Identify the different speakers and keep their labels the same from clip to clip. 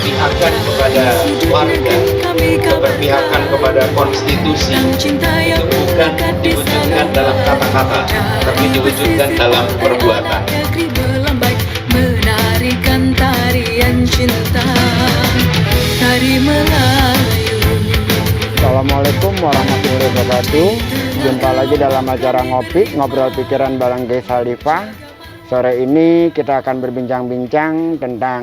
Speaker 1: keberpihakan kepada warga, keberpihakan kepada konstitusi, itu bukan diwujudkan dalam kata-kata, tapi diwujudkan dalam perbuatan.
Speaker 2: Menarikan tarian cinta dari Melayu.
Speaker 3: Assalamualaikum warahmatullahi wabarakatuh. Jumpa lagi dalam acara ngobrol pikiran bareng Ghea Khalifah. Sore ini kita akan berbincang-bincang tentang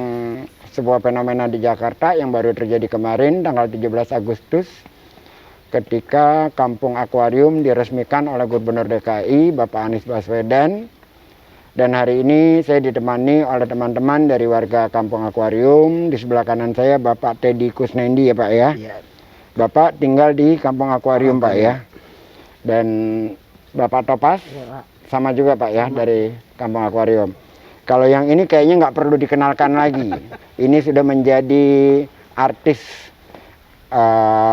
Speaker 3: sebuah fenomena di Jakarta yang baru terjadi kemarin tanggal 17 Agustus ketika Kampung Akuarium diresmikan oleh Gubernur DKI Bapak Anies Baswedan. Dan hari ini saya ditemani oleh teman-teman dari warga Kampung Akuarium. Di sebelah kanan saya Bapak Teddy Kusnendi ya Pak ya. Bapak tinggal di Kampung Akuarium Pak ya. Dan Bapak Topas sama juga Pak ya dari Kampung Akuarium. Kalau yang ini kayaknya nggak perlu dikenalkan lagi. Ini sudah menjadi artis,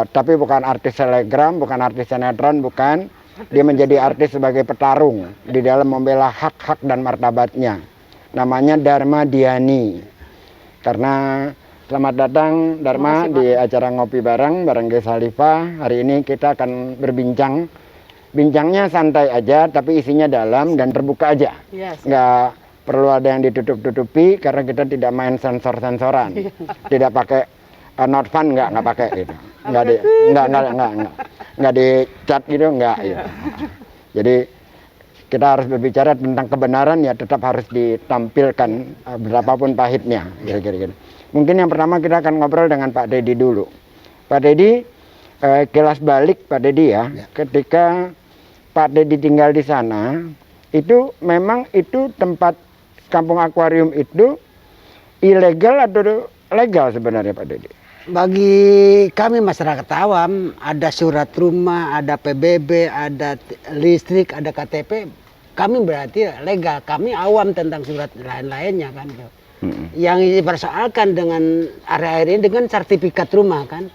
Speaker 3: tapi bukan artis selegram, bukan artis sinetron, bukan. Dia menjadi artis sebagai petarung di dalam membela hak-hak dan martabatnya. Namanya Dharma Diani. Karena selamat datang Dharma di acara ngopi bareng Ghea Khalifah. Hari ini kita akan berbincang. Bincangnya santai aja, tapi isinya dalam dan terbuka aja. Nggak perlu ada yang ditutup-tutupi karena kita tidak main sensor-sensoran. Tidak pakai not fun, nggak pakai gitu. Nggak di chat gitu, nggak gitu. Jadi kita harus berbicara tentang kebenaran ya, tetap harus ditampilkan berapapun pahitnya kira-kira. Mungkin yang pertama kita akan ngobrol dengan Pak Teddy dulu. Pak Teddy, kilas balik Pak Teddy ya. Ketika Pak Teddy tinggal di sana, itu memang itu tempat Kampung Akuarium itu ilegal atau legal sebenarnya Pak Teddy?
Speaker 4: Bagi kami masyarakat awam, ada surat rumah, ada PBB, ada listrik, ada KTP, kami berarti legal. Kami awam tentang surat lain-lainnya kan. Yang dipersoalkan dengan area ini dengan sertifikat rumah kan.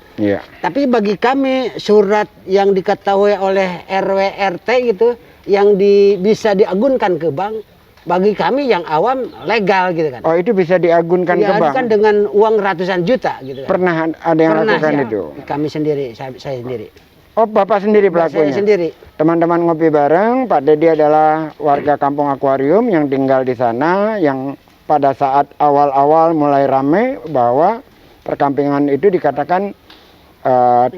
Speaker 4: Tapi bagi kami surat yang diketahui oleh RW RT gitu yang bisa diagunkan ke bank, bagi kami yang awam legal gitu kan.
Speaker 3: Oh, itu bisa diagunkan ke bank?
Speaker 4: Diagunkan dengan uang ratusan juta gitu kan.
Speaker 3: Pernah ada yang lakukan
Speaker 4: ya,
Speaker 3: itu?
Speaker 4: Kami sendiri, saya sendiri.
Speaker 3: Oh, Bapak sendiri pelakunya?
Speaker 4: Saya sendiri.
Speaker 3: Teman-teman ngopi bareng, Pak Teddy adalah warga Kampung Akuarium yang tinggal di sana, yang pada saat awal-awal mulai ramai bahwa perkampungan itu dikatakan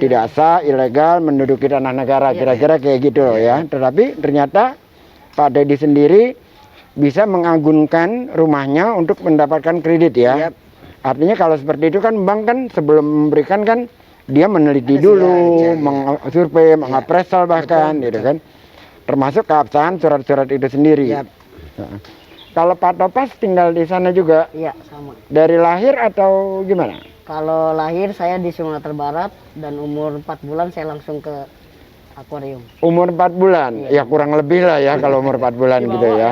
Speaker 3: tidak sah, ilegal, menduduki tanah negara, kira-kira kayak gitu loh ya. Tetapi ternyata Pak Teddy sendiri bisa mengagunkan rumahnya untuk mendapatkan kredit ya. Artinya kalau seperti itu kan bank kan sebelum memberikan kan dia meneliti dulu, mengsurvei, mengapresal bahkan gitu kan. Termasuk keabsahan surat-surat itu sendiri. Kalau Pak Topas tinggal di sana juga?
Speaker 5: Iya, sama.
Speaker 3: Dari lahir atau gimana?
Speaker 5: Kalau lahir saya di Sumatera Barat dan umur 4 bulan saya langsung ke akuarium.
Speaker 3: Umur 4 bulan? Ya kurang lebih lah ya kalau umur 4 bulan gitu ya.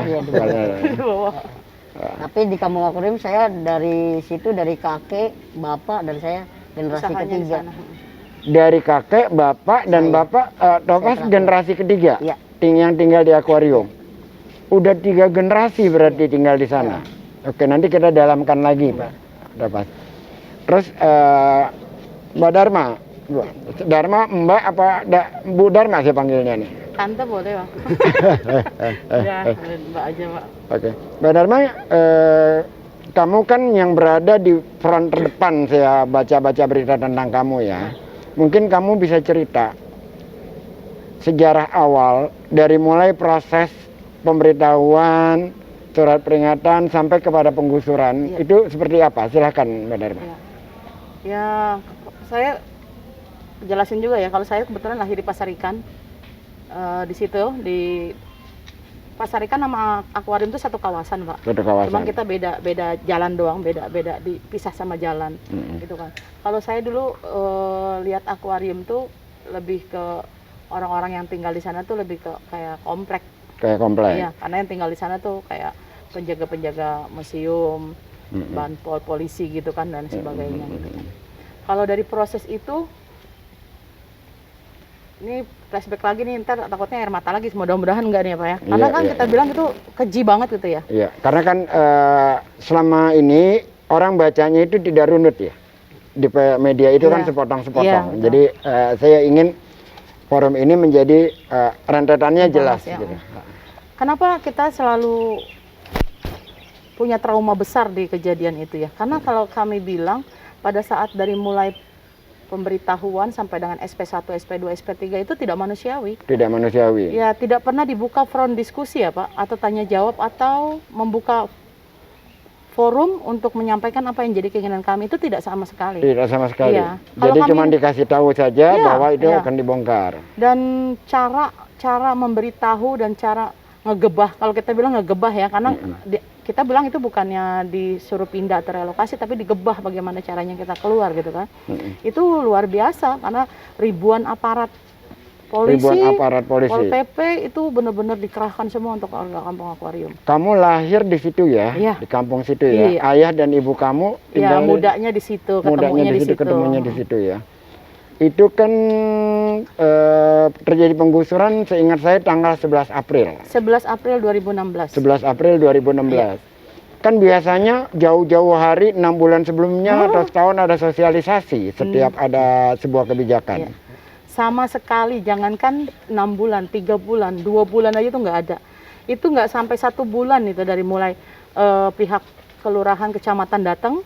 Speaker 5: Tapi di Kampung Akuarium saya dari situ, dari kakek, bapak, dan saya generasi ketiga.
Speaker 3: Dari kakek, bapak, dan bapak Topas generasi ketiga?
Speaker 5: Iya.
Speaker 3: Yang tinggal di akuarium? Udah 3 generasi berarti tinggal di sana. Oke, nanti kita dalamkan lagi Pak Topas. Terus Mbak Dharma, Mbak apa Bu Dharma saya panggilnya nih?
Speaker 6: Tante boleh Pak. Ya, Mbak aja Pak.
Speaker 3: Oke, Mbak Dharma, kamu kan yang berada di front terdepan, saya baca-baca berita tentang kamu ya. Mungkin kamu bisa cerita sejarah awal dari mulai proses pemberitahuan, surat peringatan sampai kepada penggusuran itu seperti apa? Silahkan Mbak Dharma.
Speaker 6: Ya, saya jelasin juga ya. Kalau saya kebetulan lahir di Pasar Ikan, di situ di Pasar Ikan sama akuarium itu satu kawasan Pak.
Speaker 3: Satu kawasan.
Speaker 6: Cuma kita beda jalan doang, beda dipisah sama jalan, gitu kan. Kalau saya dulu lihat akuarium tuh lebih ke orang-orang yang tinggal di sana tuh lebih ke kayak komplek.
Speaker 3: Kayak komplek.
Speaker 6: Iya, karena yang tinggal di sana tuh kayak penjaga-penjaga museum, banpol, polisi gitu kan dan sebagainya. Gitu kan. Kalau dari proses itu, ini flashback lagi nih, ntar takutnya air mata lagi, mudah-mudahan enggak nih ya Pak ya. Karena kan kita bilang itu keji banget gitu ya.
Speaker 3: Iya, karena kan selama ini orang bacanya itu tidak runut ya. di media itu kan
Speaker 6: Iya.
Speaker 3: sepotong-sepotong.
Speaker 6: Iya, betul.
Speaker 3: Jadi saya ingin forum ini menjadi rentetannya jelas.
Speaker 6: Ya.
Speaker 3: Gitu.
Speaker 6: Kenapa kita selalu punya trauma besar di kejadian itu ya? Karena kalau kami bilang pada saat dari mulai pemberitahuan sampai dengan SP1, SP2, SP3 itu tidak manusiawi.
Speaker 3: Tidak manusiawi.
Speaker 6: Ya, tidak pernah dibuka front diskusi ya Pak, atau tanya jawab atau membuka forum untuk menyampaikan apa yang jadi keinginan kami, itu tidak sama sekali.
Speaker 3: Tidak sama sekali.
Speaker 6: Iya.
Speaker 3: Jadi
Speaker 6: Kalau
Speaker 3: cuma
Speaker 6: kami-
Speaker 3: dikasih tahu saja
Speaker 6: Iya,
Speaker 3: bahwa itu
Speaker 6: iya.
Speaker 3: akan dibongkar.
Speaker 6: Dan cara memberitahu dan cara ngegebah, kalau kita bilang ngegebah ya, karena kita bilang itu bukannya disuruh pindah atau relokasi, tapi digebah bagaimana caranya kita keluar gitu kan. Itu luar biasa karena ribuan aparat polisi,
Speaker 3: Ribuan aparat polisi.
Speaker 6: Pol PP itu benar-benar dikerahkan semua untuk warga kampung akuarium.
Speaker 3: Kamu lahir di situ ya,
Speaker 6: Iya.
Speaker 3: di kampung situ ya.
Speaker 6: Iya.
Speaker 3: Ayah dan ibu kamu
Speaker 6: Ya,
Speaker 3: tinggal
Speaker 6: mudanya di situ, ketemunya di situ.
Speaker 3: ketemunya di situ ya. Itu kan terjadi penggusuran seingat saya tanggal 11 April.
Speaker 6: 11 April 2016.
Speaker 3: 11 April 2016. Kan biasanya jauh-jauh hari 6 bulan sebelumnya atau setahun ada sosialisasi setiap ada sebuah kebijakan.
Speaker 6: Iya. Sama sekali, jangankan 6 bulan, 3 bulan, 2 bulan aja itu nggak ada. Itu nggak sampai 1 bulan itu dari mulai pihak kelurahan, kecamatan datang,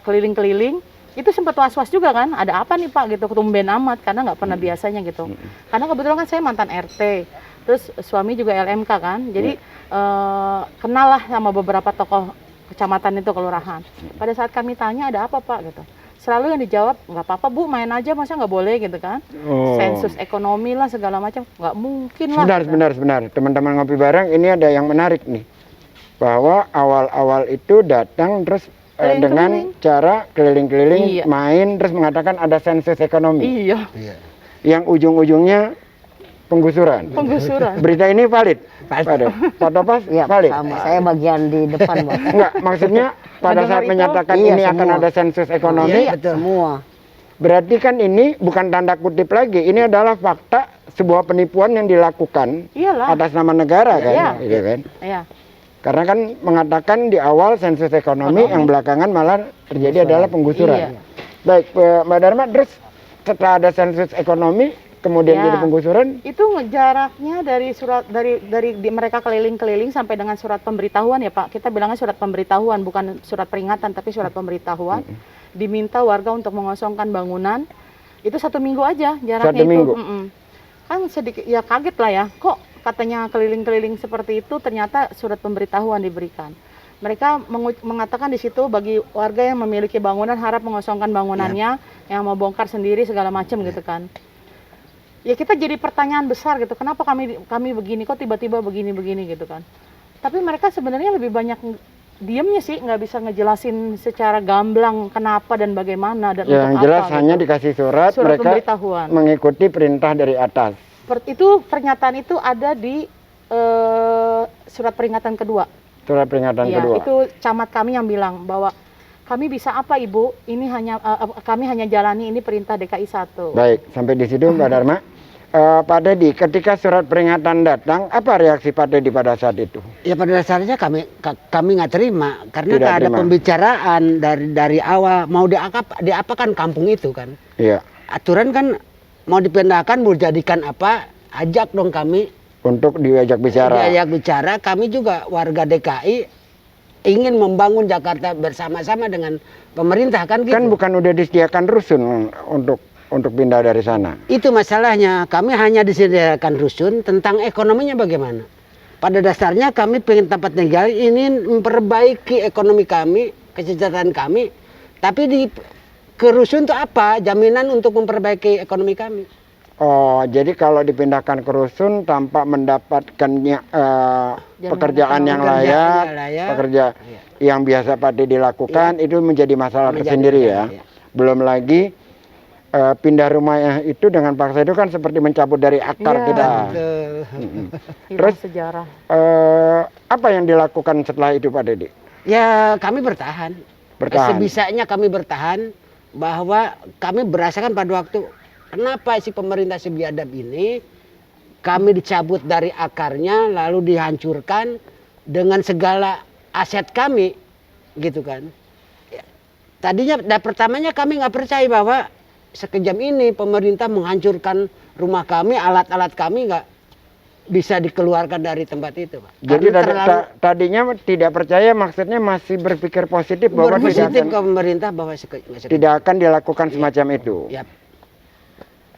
Speaker 6: keliling-keliling. Itu sempat was-was juga kan, ada apa nih Pak gitu, tumben amat, karena nggak pernah biasanya gitu. Karena kebetulan kan saya mantan RT, terus suami juga LMK kan, jadi kenal lah sama beberapa tokoh kecamatan itu, kelurahan. Pada saat kami tanya ada apa Pak gitu, selalu yang dijawab nggak apa-apa Bu, main aja, masa nggak boleh gitu kan.
Speaker 3: Oh.
Speaker 6: Sensus ekonomi lah segala macam, nggak mungkin lah.
Speaker 3: Sebentar. Teman-teman ngopi bareng, ini ada yang menarik nih. Bahwa awal-awal itu datang terus dengan cara keliling-keliling,
Speaker 6: Iya.
Speaker 3: main, terus mengatakan ada sensus ekonomi.
Speaker 6: Iya,
Speaker 3: Yang ujung-ujungnya penggusuran.
Speaker 6: penggusuran.
Speaker 3: Berita ini valid? Valid. Pak Topas?
Speaker 5: Iya,
Speaker 3: Valid?
Speaker 5: sama. Saya bagian di depan, Bang.
Speaker 3: Enggak, maksudnya pada
Speaker 6: Mendengar
Speaker 3: saat
Speaker 6: itu,
Speaker 3: menyatakan
Speaker 5: iya,
Speaker 3: ini akan
Speaker 5: semua.
Speaker 3: ada sensus ekonomi,
Speaker 4: Iya, betul.
Speaker 5: Semua.
Speaker 3: berarti kan ini bukan tanda kutip lagi, ini adalah fakta sebuah penipuan yang dilakukan
Speaker 6: Iyalah.
Speaker 3: atas nama negara kan,
Speaker 6: Iya.
Speaker 3: gitu kan?
Speaker 6: Iya.
Speaker 3: Karena kan mengatakan di awal sensus ekonomi, yang belakangan malah terjadi adalah penggusuran.
Speaker 6: Iya.
Speaker 3: Baik, Mbak Dharma, terus setelah ada sensus ekonomi, kemudian
Speaker 6: Ya.
Speaker 3: jadi penggusuran,
Speaker 6: Itu jaraknya dari mereka keliling-keliling sampai dengan surat pemberitahuan ya Pak. Kita bilangnya surat pemberitahuan, bukan surat peringatan tapi surat pemberitahuan. Diminta warga untuk mengosongkan bangunan. Itu 1 minggu aja jaraknya
Speaker 3: 1
Speaker 6: itu.
Speaker 3: minggu?
Speaker 6: Kan sedikit ya kaget lah ya. Kok katanya keliling-keliling seperti itu, ternyata surat pemberitahuan diberikan. Mereka mengatakan di situ bagi warga yang memiliki bangunan harap mengosongkan bangunannya, yang mau bongkar sendiri segala macam gitu kan. Ya kita jadi pertanyaan besar gitu, kenapa kami begini, kok tiba-tiba begini gitu kan. Tapi mereka sebenarnya lebih banyak diemnya sih, nggak bisa ngejelasin secara gamblang kenapa dan bagaimana dan
Speaker 3: yang
Speaker 6: untuk
Speaker 3: jelas
Speaker 6: apa,
Speaker 3: hanya
Speaker 6: gitu.
Speaker 3: dikasih surat,
Speaker 6: Surat
Speaker 3: mereka
Speaker 6: pemberitahuan.
Speaker 3: mengikuti perintah dari atas.
Speaker 6: Itu pernyataan itu ada di surat peringatan kedua.
Speaker 3: Surat peringatan
Speaker 6: Iya,
Speaker 3: kedua.
Speaker 6: itu camat kami yang bilang bahwa kami bisa apa Ibu? Ini hanya kami hanya jalani ini perintah DKI 1.
Speaker 3: Baik, sampai di situ Mbak Dharma. Pak Dedi, ketika surat peringatan datang, apa reaksi Pak Dedi pada saat itu?
Speaker 4: Ya pada dasarnya kami nggak terima karena
Speaker 3: Tidak
Speaker 4: nggak ada
Speaker 3: terima.
Speaker 4: pembicaraan dari awal mau diapakan kampung itu kan.
Speaker 3: Iya,
Speaker 4: Aturan kan mau dipindahkan, mau dijadikan apa? Ajak dong kami.
Speaker 3: untuk diajak bicara.
Speaker 4: Diajak bicara. Kami juga warga DKI ingin membangun Jakarta bersama-sama dengan pemerintah kan gitu.
Speaker 3: Kan bukan udah disediakan rusun untuk pindah dari sana.
Speaker 4: Itu masalahnya. Kami hanya disediakan rusun, tentang ekonominya bagaimana. Pada dasarnya kami pengen tempat tinggal ini memperbaiki ekonomi kami, kesejahteraan kami. Tapi ke rusun itu apa? Jaminan untuk memperbaiki ekonomi kami.
Speaker 3: Oh, jadi kalau dipindahkan ke rusun tanpa mendapatkannya pekerjaan yang layak, pekerja yang biasa Pak Dedi lakukan, itu menjadi masalah tersendiri ya. Belum lagi pindah rumah itu dengan paksa itu kan seperti mencabut dari akar
Speaker 6: Iya.
Speaker 3: kita.
Speaker 6: Hilang
Speaker 3: Terus
Speaker 6: sejarah.
Speaker 3: apa yang dilakukan setelah itu Pak Dedi?
Speaker 4: Ya kami bertahan.
Speaker 3: Bertahan.
Speaker 4: Sebisanya kami bertahan, bahwa kami berasakan pada waktu kenapa si pemerintah si biadab ini kami dicabut dari akarnya lalu dihancurkan dengan segala aset kami gitu kan. Ya, Tadinya pertamanya kami nggak percaya bahwa sekejam ini pemerintah menghancurkan rumah kami, alat-alat kami nggak bisa dikeluarkan dari tempat itu, Pak.
Speaker 3: Jadi
Speaker 4: Karena
Speaker 3: tadinya tidak percaya, maksudnya masih berpikir positif bahwa
Speaker 4: berpositif
Speaker 3: tidak
Speaker 4: ke pemerintah bahwa
Speaker 3: tidak akan dilakukan semacam itu.
Speaker 4: Ya,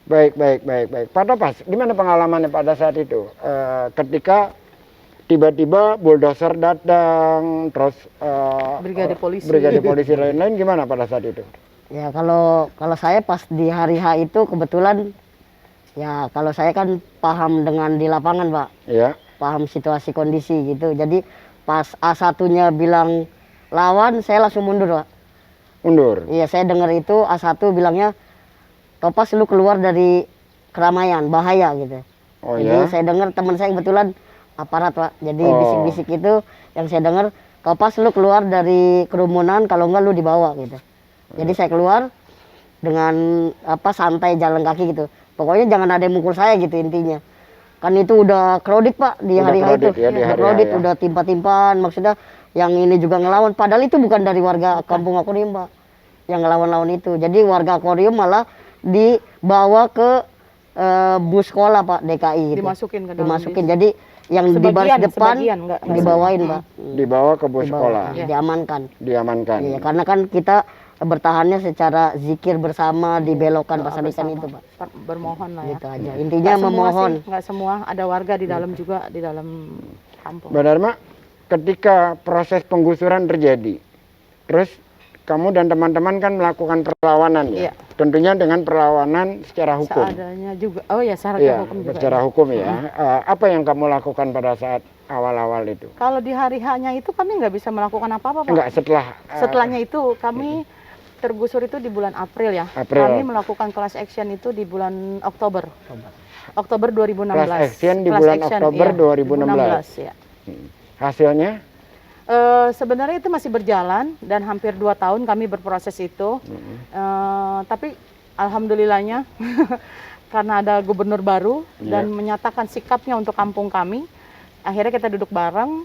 Speaker 3: Baik. Pak Topas, gimana pengalamannya pada saat itu? Ketika tiba-tiba bulldozer datang, terus brigade polisi lain-lain, gimana pada saat itu?
Speaker 5: Ya kalau saya pas di hari H itu kebetulan ya kalau saya kan paham dengan di lapangan, Pak.
Speaker 3: Ya.
Speaker 5: Paham situasi kondisi gitu. Jadi pas A1-nya bilang lawan, saya langsung mundur, Pak.
Speaker 3: Mundur.
Speaker 5: Iya, saya dengar itu A1 bilangnya, Topas lu keluar dari keramaian, bahaya gitu.
Speaker 3: Oh
Speaker 5: Jadi
Speaker 3: ya.
Speaker 5: saya dengar teman saya kebetulan aparat, Pak. Jadi
Speaker 3: Oh.
Speaker 5: bisik-bisik itu yang saya dengar, Topas lu keluar dari kerumunan, kalau enggak lu dibawa gitu. Jadi saya keluar dengan santai jalan kaki gitu. Pokoknya jangan ada yang mukul saya gitu intinya. Kan itu udah crowded, Pak, di
Speaker 3: Udah
Speaker 5: hari H itu.
Speaker 3: crowded ya, di
Speaker 5: Udah
Speaker 3: hari H
Speaker 5: crowded,
Speaker 3: ya.
Speaker 5: udah timpa-timpaan, maksudnya yang ini juga ngelawan. Padahal itu bukan dari warga kampung akuarium, Pak, yang ngelawan-lawan itu. Jadi warga akuarium malah dibawa ke bus sekolah, Pak, DKI gitu.
Speaker 6: Dimasukin ke dalam
Speaker 5: Dimasukin. Jadi yang di
Speaker 6: Sebagian,
Speaker 5: baris depan
Speaker 6: sebagian, nggak
Speaker 5: dibawain, Pak.
Speaker 3: Dibawa ke bus sekolah,
Speaker 5: Dibawa, diamankan.
Speaker 3: diamankan.
Speaker 5: Iya, karena kan kita bertahannya secara zikir bersama di belokan pasar ikan itu, Pak.
Speaker 6: bermohon lah ya.
Speaker 5: Gitu aja. Intinya
Speaker 6: Nggak semua
Speaker 5: memohon.
Speaker 6: sih, nggak semua, ada warga di dalam juga, di dalam kampung.
Speaker 3: Mbak Dharma, ketika proses penggusuran terjadi, terus kamu dan teman-teman kan melakukan perlawanan ya?
Speaker 6: Iya.
Speaker 3: Tentunya dengan perlawanan secara hukum.
Speaker 6: Seadanya juga. Oh ya, syarat
Speaker 3: Iya,
Speaker 6: hukum juga.
Speaker 3: secara
Speaker 6: ya.
Speaker 3: hukum ya. Apa yang kamu lakukan pada saat awal-awal itu?
Speaker 6: Kalau di hari H-nya itu kami nggak bisa melakukan apa-apa, Pak.
Speaker 3: Enggak, setelah
Speaker 6: Setelahnya itu kami tergusur itu di bulan April ya.
Speaker 3: April.
Speaker 6: Kami melakukan class action itu di bulan Oktober. Oktober 2016.
Speaker 3: Class action di
Speaker 6: Class
Speaker 3: bulan
Speaker 6: action,
Speaker 3: Oktober
Speaker 6: iya,
Speaker 3: 2016.
Speaker 6: ya.
Speaker 3: hasilnya
Speaker 6: Sebenarnya itu masih berjalan dan hampir 2 tahun kami berproses itu. Tapi alhamdulillahnya karena ada gubernur baru dan menyatakan sikapnya untuk kampung kami, akhirnya kita duduk bareng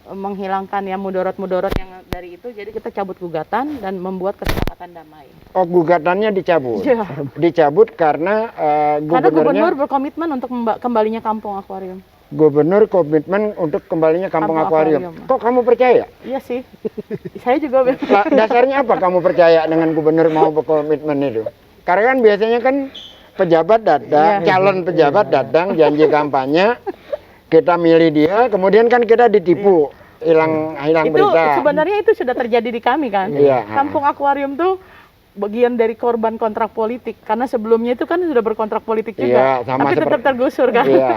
Speaker 6: menghilangkan ya mudorot-mudorot yang dari itu. Jadi kita cabut gugatan dan membuat kesepakatan damai.
Speaker 3: oh gugatannya dicabut.
Speaker 6: Iya.
Speaker 3: Dicabut karena
Speaker 6: Karena gubernur
Speaker 3: gubernurnya
Speaker 6: berkomitmen untuk kembalinya kampung akuarium.
Speaker 3: gubernur komitmen untuk kembalinya kampung
Speaker 6: Kampung
Speaker 3: akuarium.
Speaker 6: akuarium.
Speaker 3: Kok kamu percaya?
Speaker 6: Iya sih. Saya juga
Speaker 3: Dasarnya apa kamu percaya dengan gubernur mau berkomitmen itu? Karena kan biasanya kan pejabat datang, calon pejabat datang janji kampanye, kita milih dia, kemudian kan kita ditipu, hilang
Speaker 6: itu
Speaker 3: berita.
Speaker 6: sebenarnya itu sudah terjadi di kami kan.
Speaker 3: Iya.
Speaker 6: Kampung akuarium tuh bagian dari korban kontrak politik karena sebelumnya itu kan sudah berkontrak politik
Speaker 3: Iya,
Speaker 6: juga,
Speaker 3: sama
Speaker 6: tapi tetap
Speaker 3: seperti-
Speaker 6: tergusur kan.
Speaker 3: Iya.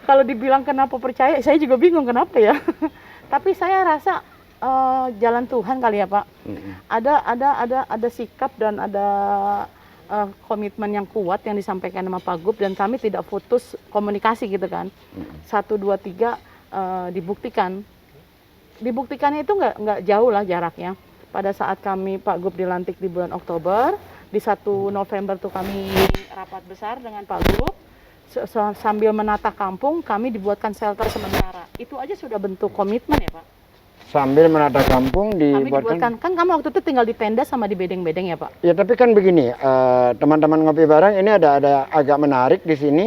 Speaker 6: Kalau dibilang kenapa percaya, saya juga bingung kenapa ya. Tapi saya rasa jalan Tuhan kali ya Pak. Ada sikap dan ada komitmen yang kuat yang disampaikan sama Pak Gub dan kami tidak putus komunikasi gitu kan. 1, 2, 3 dibuktikan. Dibuktikannya itu nggak jauh lah jaraknya. Pada saat kami Pak Gub dilantik di bulan Oktober, di 1 November tuh kami rapat besar dengan Pak Gub sambil menata kampung, kami dibuatkan shelter sementara. Itu aja sudah bentuk komitmen ya Pak.
Speaker 3: Sambil menata kampung
Speaker 6: Kami
Speaker 3: dibuatkan.
Speaker 6: dibuatkan, kan kami waktu itu tinggal di tenda sama di bedeng-bedeng ya Pak.
Speaker 3: Ya tapi kan begini, teman-teman ngopi bareng ini ada agak menarik di sini.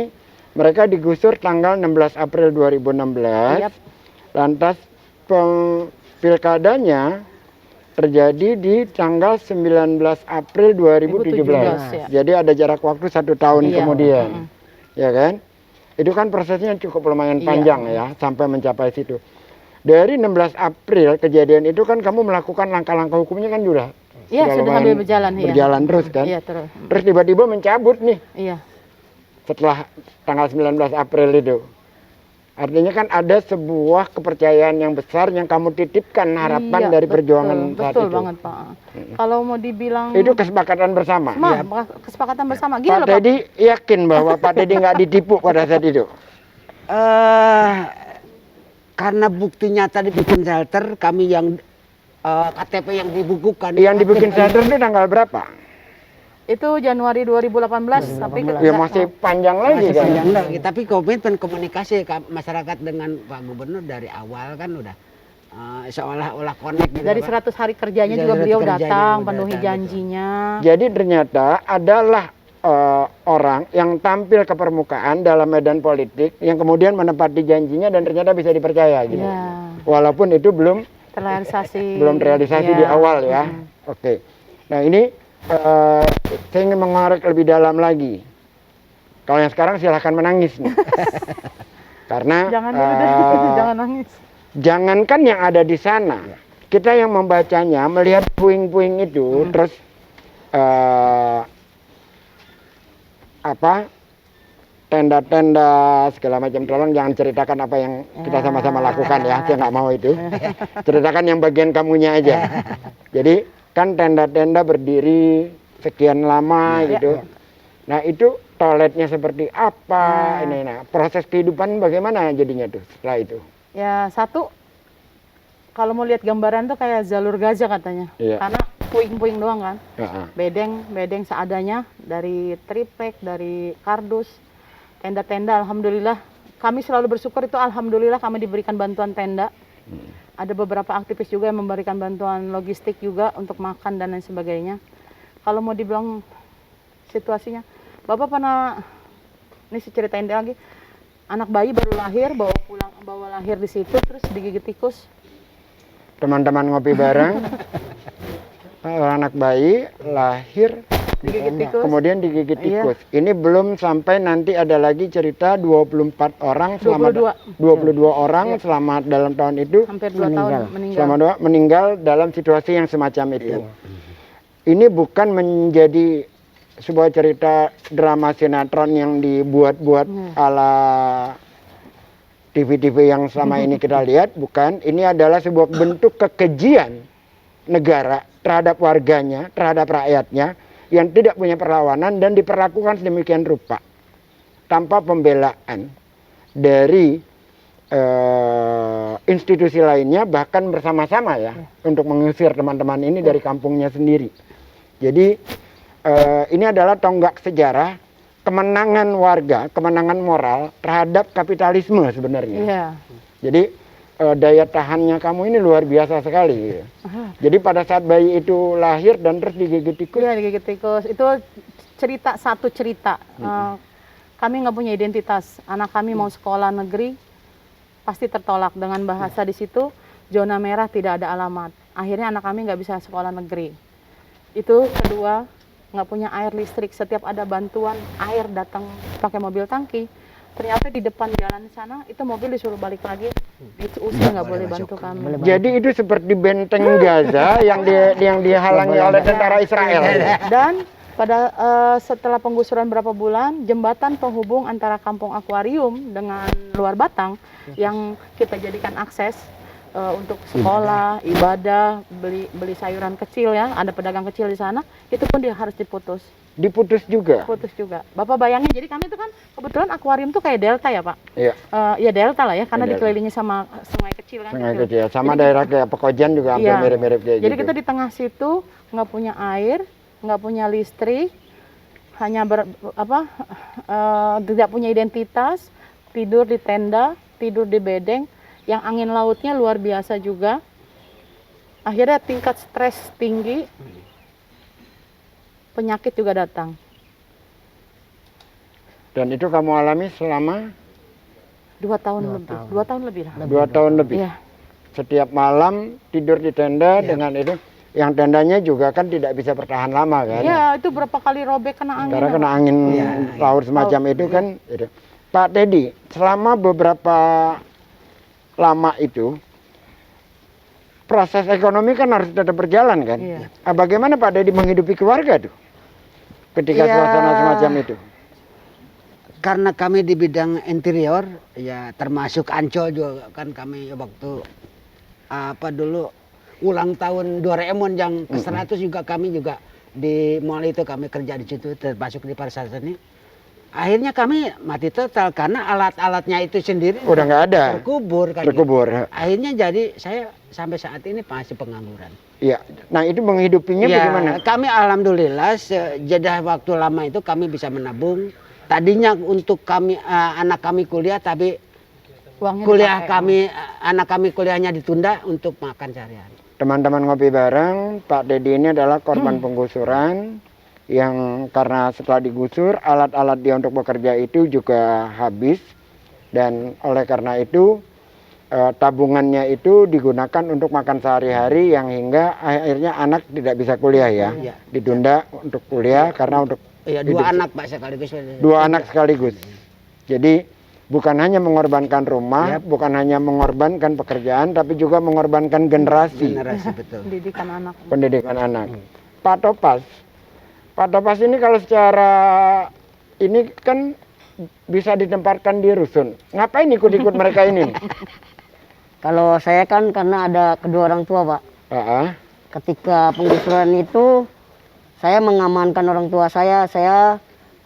Speaker 3: Mereka digusur tanggal 16 April 2016.
Speaker 6: Yap.
Speaker 3: Lantas pilkadanya terjadi di tanggal 19 April 2017.
Speaker 6: 2017, ya.
Speaker 3: Jadi ada jarak waktu 1 tahun
Speaker 6: Iya.
Speaker 3: kemudian. Ya kan? Itu kan prosesnya cukup lumayan
Speaker 6: Iya.
Speaker 3: panjang ya sampai mencapai situ. Dari 16 April kejadian itu kan kamu melakukan langkah-langkah hukumnya kan sudah
Speaker 6: Iya, sudah
Speaker 3: lumayan
Speaker 6: sambil berjalan, iya.
Speaker 3: berjalan terus kan.
Speaker 6: Iya, terus.
Speaker 3: Terus tiba-tiba mencabut nih
Speaker 6: Iya.
Speaker 3: setelah tanggal 19 April itu. Artinya kan ada sebuah kepercayaan yang besar yang kamu titipkan harapan
Speaker 6: Iya,
Speaker 3: dari
Speaker 6: betul,
Speaker 3: perjuangan saat
Speaker 6: betul
Speaker 3: itu.
Speaker 6: banget Pak. Kalau mau dibilang
Speaker 3: Itu kesepakatan bersama.
Speaker 6: kesepakatan bersama. Gini
Speaker 3: Pak
Speaker 6: loh Pak.
Speaker 3: Teddy yakin bahwa Pak Teddy nggak ditipu pada saat itu.
Speaker 4: Karena bukti nyata dibikin shelter, kami yang KTP yang dibukukan.
Speaker 3: Yang dibikin shelter itu tanggal berapa?
Speaker 6: Itu Januari 2018, tapi
Speaker 3: Ya masih panjang lagi
Speaker 4: Masih
Speaker 3: kan.
Speaker 4: panjang lagi. Tapi komitmen komunikasi masyarakat dengan Pak Gubernur dari awal kan udah seolah-olah connect gitu.
Speaker 6: Dari
Speaker 4: Pak.
Speaker 6: 100 hari kerjanya
Speaker 4: Dari
Speaker 6: juga
Speaker 4: 100
Speaker 6: beliau
Speaker 4: kerjanya
Speaker 6: datang,
Speaker 4: udah
Speaker 6: penuhi
Speaker 4: datang,
Speaker 6: janjinya.
Speaker 3: Jadi ternyata adalah orang yang tampil ke permukaan dalam medan politik yang kemudian menepati janjinya dan ternyata bisa dipercaya gitu.
Speaker 6: Iya,
Speaker 3: Walaupun itu belum
Speaker 6: terrealisasi.
Speaker 3: terrealisasi di
Speaker 6: Iya.
Speaker 3: awal ya. Oke. Nah ini saya ingin mengorek lebih dalam lagi. Kalau yang sekarang silahkan menangis nih. Karena
Speaker 6: Jangan dulu deh, jangan nangis.
Speaker 3: jangankan yang ada di sana, kita yang membacanya melihat puing-puing itu, terus tenda-tenda segala macam. Tolong jangan ceritakan apa yang kita sama-sama lakukan ya, saya nggak mau itu. Ceritakan yang bagian kamunya aja. Jadi kan tenda-tenda berdiri sekian lama gitu. Nah itu toiletnya seperti apa? Nah proses kehidupan bagaimana jadinya tuh setelah itu?
Speaker 6: Ya satu, kalau mau lihat gambaran tuh kayak jalur gajah katanya.
Speaker 3: Iya.
Speaker 6: Karena puing-puing doang kan.
Speaker 3: Heeh.
Speaker 6: Bedeng seadanya dari triplek, dari kardus, tenda-tenda. Alhamdulillah kami selalu bersyukur itu, alhamdulillah kami diberikan bantuan tenda. Ada beberapa aktivis juga yang memberikan bantuan logistik juga untuk makan dan lain sebagainya. Kalau mau dibilang situasinya, Bapak pernah, ini saya ceritain lagi, anak bayi baru lahir, bawa lahir di situ, terus digigit tikus.
Speaker 3: Teman-teman ngopi bareng, anak bayi lahir,
Speaker 6: Digigit tikus.
Speaker 3: kemudian digigit
Speaker 6: Iya.
Speaker 3: tikus. Ini belum sampai nanti ada lagi cerita 24 orang selamat, 22 orang selamat dalam tahun itu,
Speaker 6: Hampir 2 tahun meninggal.
Speaker 3: selama meninggal dalam situasi yang semacam itu. Ini bukan menjadi sebuah cerita drama sinetron yang dibuat-buat ala TV-TV yang selama ini kita lihat, bukan. Ini adalah sebuah bentuk kekejian negara terhadap warganya, terhadap rakyatnya yang tidak punya perlawanan dan diperlakukan sedemikian rupa tanpa pembelaan dari institusi lainnya, bahkan bersama-sama ya untuk mengusir teman-teman ini dari kampungnya sendiri. Jadi ini adalah tonggak sejarah kemenangan warga, kemenangan moral terhadap kapitalisme sebenarnya.
Speaker 6: Iya.
Speaker 3: Jadi daya tahannya kamu ini luar biasa sekali. Gitu. Jadi pada saat bayi itu lahir dan terus digigit tikus,
Speaker 6: Iya, digigit tikus. Itu satu cerita. Kami nggak punya identitas. Anak kami mau sekolah negeri, pasti tertolak dengan bahasa di situ, zona merah tidak ada alamat. Akhirnya anak kami nggak bisa sekolah negeri. Itu kedua, nggak punya air listrik. Setiap ada bantuan air datang pakai mobil tangki, ternyata di depan jalan sana itu mobil disuruh balik lagi, diusir, nggak boleh bantu kami.
Speaker 3: jadi itu seperti benteng Gaza yang dihalangi oleh tentara Israel.
Speaker 6: Dan pada setelah penggusuran berapa bulan, jembatan penghubung antara kampung akuarium dengan luar Batang yang kita jadikan akses untuk sekolah, ibadah, beli sayuran kecil ya, ada pedagang kecil di sana, itu pun dia harus diputus.
Speaker 3: Diputus juga.
Speaker 6: Putus juga. Bapak bayangin, jadi kami itu kan kebetulan akuarium tuh kayak delta ya Pak.
Speaker 3: Iya.
Speaker 6: Ya delta lah ya, karena
Speaker 3: Delta.
Speaker 6: dikelilingi sama sungai kecil kan.
Speaker 3: Sungai kecil. Sama daerah kayak Pekojan juga hampir
Speaker 6: Iya.
Speaker 3: mirip-mirip kayak
Speaker 6: Jadi
Speaker 3: gitu.
Speaker 6: kita di tengah situ nggak punya air, nggak punya listrik, hanya tidak punya identitas, tidur di tenda, tidur di bedeng, yang angin lautnya luar biasa juga. Akhirnya tingkat stres tinggi, penyakit juga datang.
Speaker 3: Dan itu kamu alami selama
Speaker 6: 2 tahun lebih. 2 tahun lebih lah.
Speaker 3: 2 tahun lebih.
Speaker 6: Iya.
Speaker 3: Setiap malam tidur di tenda dengan itu. Yang tendanya juga kan tidak bisa bertahan lama kan.
Speaker 6: Iya, itu berapa kali robek kena angin.
Speaker 3: Karena kena angin laut semacam itu kan. Itu. Pak Teddy, selama beberapa lama itu proses ekonomi kan harus tetap berjalan kan.
Speaker 6: Iya.
Speaker 3: Bagaimana Pak Teddy menghidupi keluarga tuh ketika
Speaker 4: Iya.
Speaker 3: suasana semacam itu?
Speaker 4: Karena kami di bidang interior, ya termasuk Ancol juga kan kami waktu dulu ulang tahun Doraemon yang ke-100 juga kami juga di mall itu kami kerja di situ, termasuk di pariwisata ini. Akhirnya kami mati total karena alat-alatnya itu sendiri
Speaker 3: Udah nggak ada.
Speaker 4: terkubur kan.
Speaker 3: Terkubur.
Speaker 4: Akhirnya jadi saya sampai saat ini masih pengangguran.
Speaker 3: Iya. Nah itu menghidupinya
Speaker 4: Ya,
Speaker 3: bagaimana?
Speaker 4: kami alhamdulillah sejeda waktu lama itu kami bisa menabung. Tadinya untuk kami anak kami kuliah, tapi
Speaker 6: Uangnya
Speaker 4: kuliah
Speaker 6: dipakai.
Speaker 4: kami, anak kami kuliahnya ditunda untuk makan sehari-hari.
Speaker 3: Teman-teman ngopi bareng, Pak Dedi ini adalah korban penggusuran yang karena setelah digusur alat-alat dia untuk bekerja itu juga habis, dan oleh karena itu tabungannya itu digunakan untuk makan sehari-hari yang hingga akhirnya anak tidak bisa kuliah ya,
Speaker 4: Iya.
Speaker 3: ditunda untuk kuliah karena untuk
Speaker 4: Iya,
Speaker 3: hidup.
Speaker 4: 2 anak Pak sekaligus.
Speaker 3: 2 anak sekaligus. Jadi bukan hanya mengorbankan rumah,
Speaker 4: Yap.
Speaker 3: bukan hanya mengorbankan pekerjaan, tapi juga mengorbankan generasi
Speaker 4: Generasi betul.
Speaker 6: Pendidikan anak.
Speaker 3: pendidikan anak. Pak Topas ini kalau secara ini kan bisa ditempatkan di rusun. Ngapain ikut-ikut mereka ini?
Speaker 5: Kalau saya kan karena ada kedua orang tua, Pak. Ketika penggusuran itu saya mengamankan orang tua saya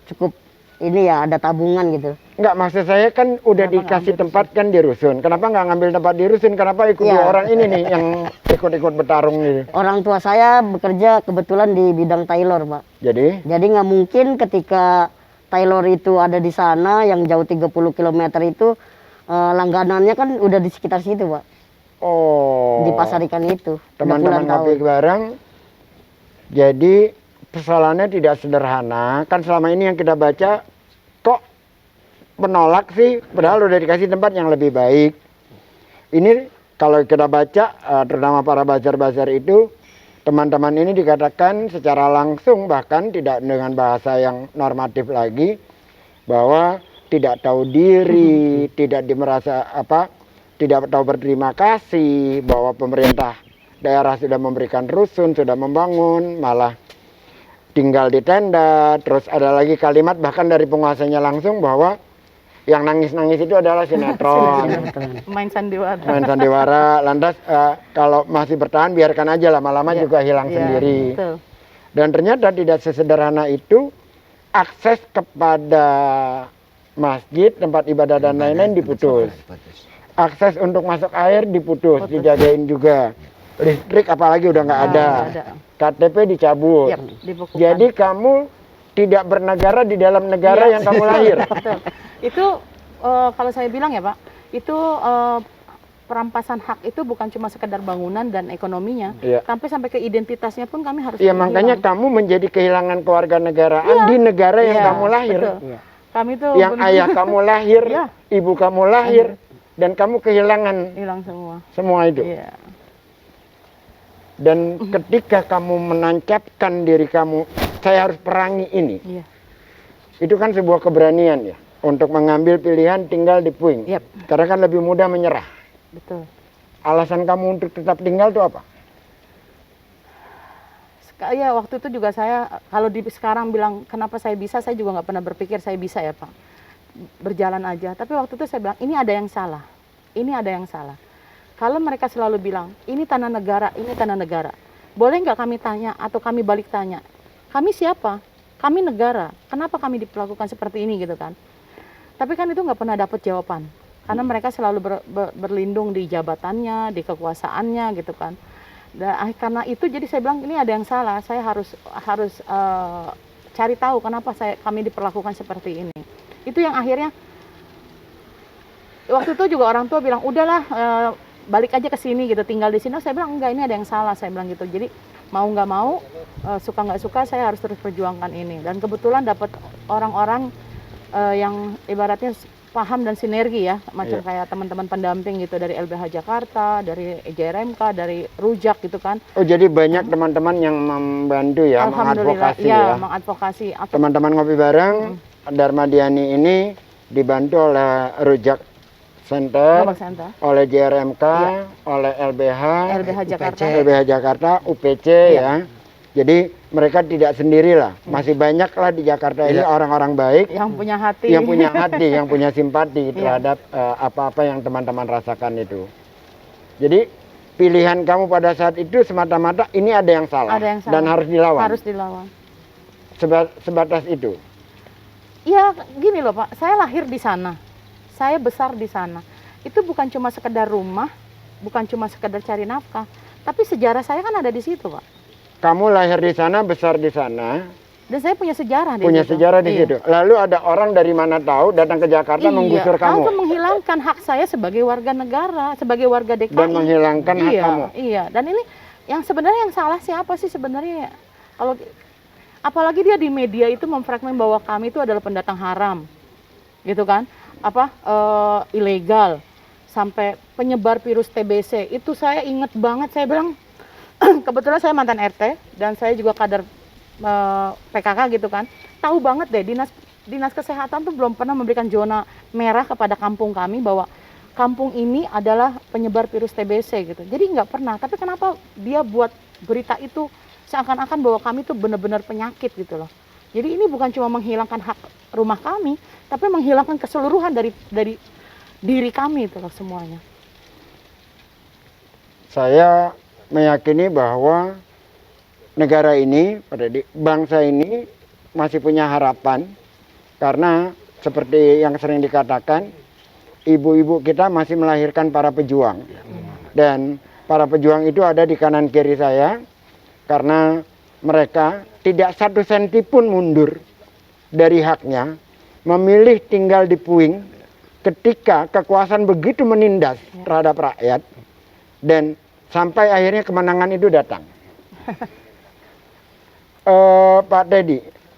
Speaker 5: cukup ini ya, ada tabungan gitu.
Speaker 3: Enggak, maksud saya kan udah dikasih tempat kan di rusun. Kenapa nggak ngambil tempat di rusun? Kenapa ikut
Speaker 5: Iya.
Speaker 3: 2 orang ini nih yang ikut-ikut bertarung ini?
Speaker 5: Orang tua saya bekerja kebetulan di bidang tailor, Pak.
Speaker 3: Jadi
Speaker 5: Jadi nggak mungkin ketika tailor itu ada di sana yang jauh 30 km itu langganannya kan udah di sekitar situ, Pak.
Speaker 3: oh,
Speaker 5: Di pasar ikan itu. Udah
Speaker 3: teman-teman
Speaker 5: puluhan
Speaker 3: ngopi
Speaker 5: tahun.
Speaker 3: bareng. Jadi persoalannya tidak sederhana. Kan selama ini yang kita baca kok menolak sih, padahal udah dikasih tempat yang lebih baik. Ini kalau kita baca, terutama para bazar-bazar itu, teman-teman ini dikatakan secara langsung, bahkan tidak dengan bahasa yang normatif lagi, bahwa tidak tahu diri, tidak merasa tidak tahu berterima kasih, bahwa pemerintah daerah sudah memberikan rusun, sudah membangun, malah tinggal di tenda. Terus ada lagi kalimat bahkan dari penguasanya langsung bahwa yang nangis-nangis itu adalah sinetron.
Speaker 6: Main sandiwara.
Speaker 3: Main sandiwara. Lantas kalau masih bertahan biarkan aja, lama-lama juga hilang
Speaker 6: Iya,
Speaker 3: sendiri.
Speaker 6: betul.
Speaker 3: Dan ternyata tidak sesederhana itu. Akses kepada masjid, tempat ibadah dan lain-lain diputus. Akses untuk masuk air diputus, dijagain juga. Listrik apalagi udah nggak ada.
Speaker 6: ada.
Speaker 3: KTP dicabut.
Speaker 6: Yap, dibukukan.
Speaker 3: Jadi kamu tidak bernegara di dalam negara
Speaker 6: Iya.
Speaker 3: yang kamu lahir.
Speaker 6: Betul. Itu kalau saya bilang ya Pak, itu perampasan hak itu bukan cuma sekedar bangunan dan ekonominya,
Speaker 3: Iya.
Speaker 6: sampai ke identitasnya pun kami harus
Speaker 3: Iya, makanya
Speaker 6: hilang.
Speaker 3: kamu menjadi kehilangan kewarganegaraan di negara yang
Speaker 6: Iya,
Speaker 3: kamu lahir.
Speaker 6: betul. Kami tuh
Speaker 3: Yang
Speaker 6: bener-
Speaker 3: ayah kamu lahir,
Speaker 6: Iya.
Speaker 3: ibu kamu lahir, dan kamu kehilangan
Speaker 6: hilang semua.
Speaker 3: semua itu.
Speaker 6: Iya.
Speaker 3: Dan ketika kamu menancapkan diri kamu, saya harus perangi ini.
Speaker 6: Iya.
Speaker 3: Itu kan sebuah keberanian ya, untuk mengambil pilihan tinggal di puing.
Speaker 6: Yap.
Speaker 3: Karena kan lebih mudah menyerah.
Speaker 6: Betul.
Speaker 3: Alasan kamu untuk tetap tinggal itu apa?
Speaker 6: Ya waktu itu juga saya kalau sekarang bilang kenapa saya bisa, saya juga nggak pernah berpikir saya bisa ya Pak. Berjalan aja. Tapi waktu itu saya bilang ini ada yang salah. Ini ada yang salah. Kalau mereka selalu bilang ini tanah negara, ini tanah negara. Boleh nggak kami tanya atau kami balik tanya, kami siapa? Kami negara. Kenapa kami diperlakukan seperti ini gitu kan? Tapi kan itu nggak pernah dapat jawaban. Karena mereka selalu berlindung di jabatannya, di kekuasaannya gitu kan. Dan karena itu jadi saya bilang ini ada yang salah. Saya harus cari tahu kenapa kami diperlakukan seperti ini. Itu yang akhirnya waktu itu juga orang tua bilang udahlah balik aja ke sini gitu, tinggal di sini. Saya bilang enggak, ini ada yang salah. Saya bilang gitu. Jadi mau nggak mau, suka nggak suka saya harus terus perjuangkan ini. Dan kebetulan dapat orang-orang yang ibaratnya paham dan sinergi ya, macam kayak teman-teman pendamping gitu dari LBH Jakarta, dari JRMK, dari Rujak gitu kan.
Speaker 3: Oh, jadi banyak teman-teman yang membantu ya,
Speaker 6: Alhamdulillah,
Speaker 3: mengadvokasi ya.
Speaker 6: mengadvokasi.
Speaker 3: Teman-teman ngopi bareng, Dharma Diani ini dibantu oleh Rujak Center,
Speaker 6: Global Center.
Speaker 3: oleh JRMK, oleh LBH,
Speaker 6: LBH Jakarta.
Speaker 3: LBH Jakarta, UPC ya. Jadi mereka tidak sendirilah, masih banyak lah di Jakarta ini orang-orang baik
Speaker 6: Yang punya hati.
Speaker 3: yang punya hati, yang punya simpati terhadap apa-apa yang teman-teman rasakan itu. Jadi pilihan kamu pada saat itu semata-mata ini ada yang salah,
Speaker 6: Ada yang salah.
Speaker 3: dan harus dilawan.
Speaker 6: Harus dilawan.
Speaker 3: Sebatas itu.
Speaker 6: Ya gini loh Pak, saya lahir di sana, saya besar di sana. Itu bukan cuma sekedar rumah, bukan cuma sekedar cari nafkah, tapi sejarah saya kan ada di situ Pak.
Speaker 3: Kamu lahir di sana, besar di sana,
Speaker 6: Dan saya punya sejarah di
Speaker 3: punya
Speaker 6: situ.
Speaker 3: sejarah di
Speaker 6: Iya.
Speaker 3: situ. Lalu ada orang dari mana tahu datang ke Jakarta menggusur kamu.
Speaker 6: langsung menghilangkan. menghilangkan hak saya sebagai warga negara, sebagai warga DKI.
Speaker 3: Dan menghilangkan hak
Speaker 6: Iya,
Speaker 3: kamu.
Speaker 6: iya. Dan ini yang sebenarnya yang salah siapa sih sebenarnya? Kalau apalagi dia di media itu memfragmen bahwa kami itu adalah pendatang haram, gitu kan? Ilegal, sampai penyebar virus TBC. Itu saya inget banget, saya bilang kebetulan saya mantan RT dan saya juga kader PKK gitu kan. Tahu banget deh dinas kesehatan tuh belum pernah memberikan zona merah kepada kampung kami bahwa kampung ini adalah penyebar virus TBC gitu. Jadi nggak pernah. Tapi kenapa dia buat berita itu seakan-akan bahwa kami tuh benar-benar penyakit gitu loh. Jadi ini bukan cuma menghilangkan hak rumah kami, tapi menghilangkan keseluruhan dari diri kami itu loh semuanya.
Speaker 3: Saya meyakini bahwa negara ini, bangsa ini masih punya harapan karena seperti yang sering dikatakan, ibu-ibu kita masih melahirkan para pejuang. Dan para pejuang itu ada di kanan kiri saya karena mereka tidak satu senti pun mundur dari haknya, memilih tinggal di puing ketika kekuasaan begitu menindas terhadap rakyat dan sampai akhirnya kemenangan itu datang.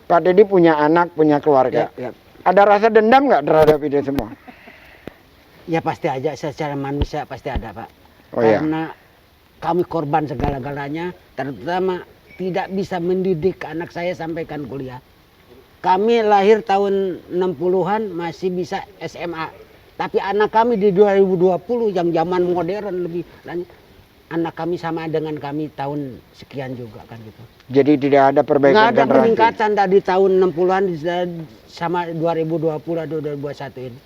Speaker 3: Pak Teddy punya anak, punya keluarga.
Speaker 4: Ya.
Speaker 3: Ada rasa dendam nggak terhadap itu semua?
Speaker 4: Ya pasti aja, secara manusia pasti ada, Pak.
Speaker 3: Oh, iya.
Speaker 4: Karena kami korban segala-galanya, terutama tidak bisa mendidik anak saya sampaikan kuliah. Kami lahir tahun 60-an masih bisa SMA. Tapi anak kami di 2020 yang zaman modern lebih lanjut, anak kami sama dengan kami tahun sekian juga kan gitu.
Speaker 3: Jadi tidak ada perbaikan
Speaker 4: Nggak ada
Speaker 3: generasi.
Speaker 4: peningkatan dari tahun 60-an sama 2020 atau 2021 ini.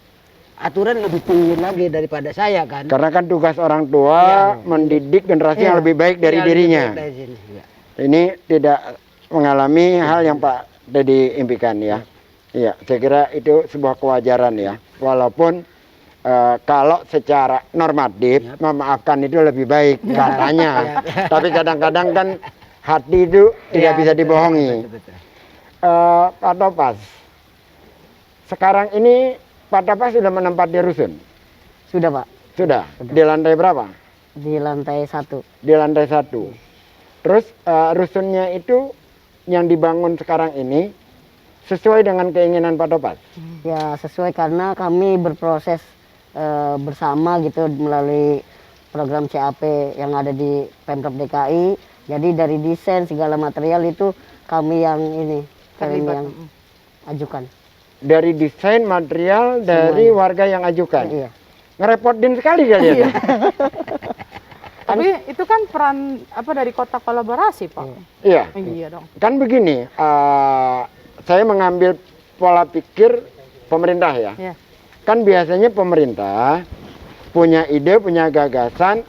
Speaker 4: Aturan lebih tinggi lagi daripada saya kan.
Speaker 3: Karena kan tugas orang tua mendidik generasi yang lebih baik dari
Speaker 4: Iya, lebih
Speaker 3: dirinya.
Speaker 4: baik dari sini, iya.
Speaker 3: Ini tidak mengalami hal yang Pak Teddy impikan ya. Iya, saya kira itu sebuah kewajaran ya. Walaupun kalau secara normatif memaafkan itu lebih baik katanya. Tapi kadang-kadang kan hati itu tidak bisa dibohongi.
Speaker 4: Betul.
Speaker 3: Pak Topas, sekarang ini Pak Topas sudah menempati rusun?
Speaker 5: Sudah Pak,
Speaker 3: Sudah. Di lantai berapa?
Speaker 5: di lantai 1.
Speaker 3: Di lantai 1. Terus rusunnya itu yang dibangun sekarang ini sesuai dengan keinginan Pak Topas?
Speaker 5: Ya sesuai karena kami berproses bersama gitu melalui program CAP yang ada di Pemprov DKI. Jadi dari desain segala material itu kami yang ini, kami
Speaker 6: Terlibat.
Speaker 5: yang ajukan.
Speaker 3: Dari desain material dari warga yang ajukan?
Speaker 5: Iya.
Speaker 3: Ngerepotin sekali kalian.
Speaker 6: Tapi itu kan peran dari kota kolaborasi, Pak.
Speaker 3: Iya.
Speaker 6: Iya dong.
Speaker 3: Kan begini, saya mengambil pola pikir pemerintah ya.
Speaker 6: Iya.
Speaker 3: Kan biasanya pemerintah punya ide, punya gagasan,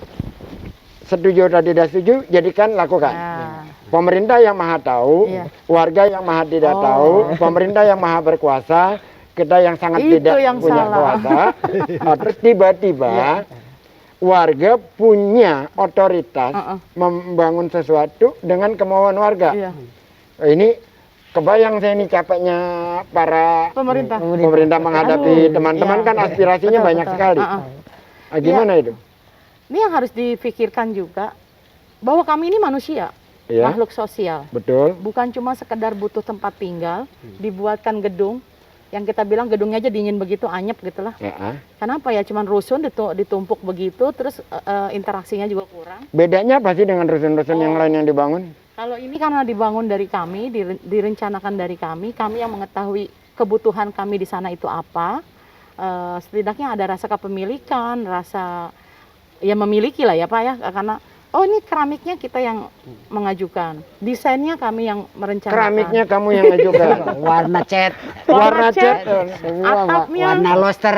Speaker 3: setuju atau tidak setuju, jadikan lakukan.
Speaker 6: Nah,
Speaker 3: Pemerintah yang maha tahu,
Speaker 6: Iya.
Speaker 3: warga yang maha tidak tahu, pemerintah yang maha berkuasa, kita yang sangat
Speaker 6: Itu
Speaker 3: tidak
Speaker 6: yang
Speaker 3: punya
Speaker 6: salah.
Speaker 3: kuasa. Terus tiba-tiba warga punya otoritas membangun sesuatu dengan kemauan warga.
Speaker 6: iya.
Speaker 3: Ini kebayang saya ini capeknya para
Speaker 6: Pemerintah.
Speaker 3: menghadapi teman-teman
Speaker 6: iya.
Speaker 3: kan aspirasinya
Speaker 6: Betul,
Speaker 3: banyak
Speaker 6: betul.
Speaker 3: sekali. Gimana itu?
Speaker 6: Ini yang harus difikirkan juga bahwa kami ini manusia,
Speaker 3: Ya,
Speaker 6: makhluk sosial.
Speaker 3: betul.
Speaker 6: Bukan cuma sekedar butuh tempat tinggal, dibuatkan gedung, yang kita bilang gedungnya aja dingin begitu, anyep gitulah.
Speaker 3: Ya.
Speaker 6: Kenapa ya cuman rusun ditumpuk begitu, terus interaksinya juga kurang.
Speaker 3: Bedanya apa sih dengan rusun-rusun yang lain yang dibangun?
Speaker 6: Kalau ini karena dibangun dari kami, direncanakan dari kami yang mengetahui kebutuhan kami di sana itu apa. Setidaknya ada rasa kepemilikan, rasa ya memiliki lah ya Pak ya, karena oh ini keramiknya kita yang mengajukan, desainnya kami yang merencanakan.
Speaker 3: Keramiknya kamu yang ajukan.
Speaker 4: Warna cat,
Speaker 3: Warna cat.
Speaker 6: atapnya,
Speaker 4: warna roster.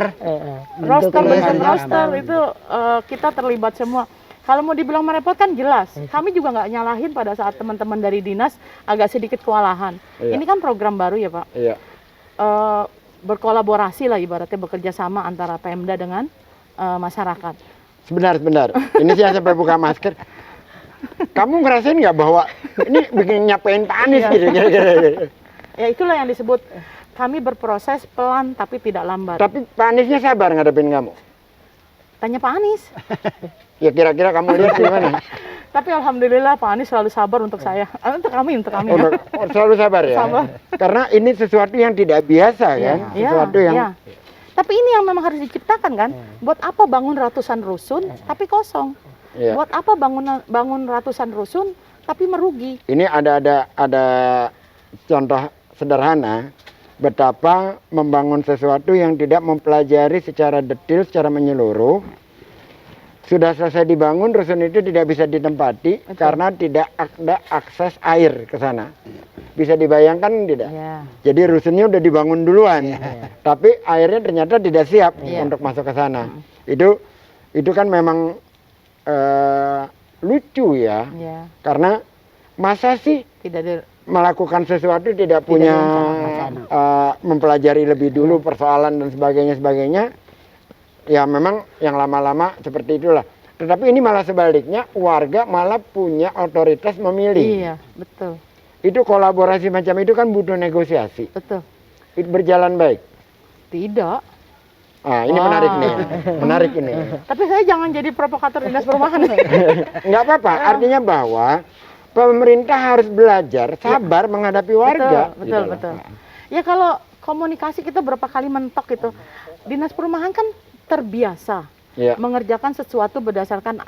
Speaker 6: roster,
Speaker 4: Bentuknya
Speaker 6: roster itu kita terlibat semua. Kalau mau dibilang merepotkan jelas, kami juga nggak nyalahin pada saat teman-teman dari dinas agak sedikit kewalahan.
Speaker 3: Iya.
Speaker 6: Ini kan program baru ya Pak.
Speaker 3: Iya.
Speaker 6: Berkolaborasi lah ibaratnya, bekerja sama antara Pemda dengan masyarakat.
Speaker 3: Sebentar. Ini saya sampai buka masker. Kamu ngerasain nggak bahwa ini bikin nyapain Pak Anies gitu? Kira-kira.
Speaker 6: Ya itulah yang disebut Kami berproses pelan tapi tidak lambat.
Speaker 3: Tapi Pak Aniesnya sabar ngadepin kamu.
Speaker 6: Tanya Pak Anies.
Speaker 3: Ya kira-kira kamu lihat gimana?
Speaker 6: Tapi alhamdulillah Pak Anies selalu sabar untuk saya. Untuk kami ya.
Speaker 3: Selalu sabar ya.
Speaker 6: Sabar.
Speaker 3: Karena ini sesuatu yang tidak biasa kan, sesuatu yang
Speaker 6: Iya. Tapi ini yang memang harus diciptakan kan. Buat apa bangun ratusan rusun tapi kosong?
Speaker 3: Iya.
Speaker 6: Buat apa bangun ratusan rusun tapi merugi?
Speaker 3: Ini ada contoh sederhana betapa membangun sesuatu yang tidak mempelajari secara detail, secara menyeluruh. Sudah selesai dibangun, rusun itu tidak bisa ditempati.
Speaker 6: Betul.
Speaker 3: Karena tidak ada akses air ke sana. Bisa dibayangkan tidak?
Speaker 6: Ya.
Speaker 3: Jadi rusunnya udah dibangun duluan, tapi airnya ternyata tidak siap
Speaker 6: Iya.
Speaker 3: untuk masuk ke sana. Itu kan memang lucu ya,
Speaker 6: Ya.
Speaker 3: karena masa sih
Speaker 6: Tidak ada.
Speaker 3: melakukan sesuatu tidak punya mempelajari lebih dulu persoalan dan sebagainya. Ya memang yang lama-lama seperti itulah. Tetapi ini malah sebaliknya, warga malah punya otoritas memilih.
Speaker 6: Iya, betul.
Speaker 3: Itu kolaborasi macam itu kan butuh negosiasi.
Speaker 6: Betul.
Speaker 3: Itu berjalan baik.
Speaker 6: Tidak.
Speaker 3: Ah, ini
Speaker 6: Wah.
Speaker 3: menarik nih. Menarik ini.
Speaker 6: Tapi saya jangan jadi provokator dinas perumahan.
Speaker 3: Nggak apa-apa, artinya bahwa pemerintah harus belajar sabar menghadapi warga.
Speaker 6: Betul,
Speaker 3: gitu loh.
Speaker 6: betul. Ya kalau komunikasi kita berapa kali mentok itu. Dinas perumahan kan terbiasa
Speaker 3: Iya.
Speaker 6: mengerjakan sesuatu berdasarkan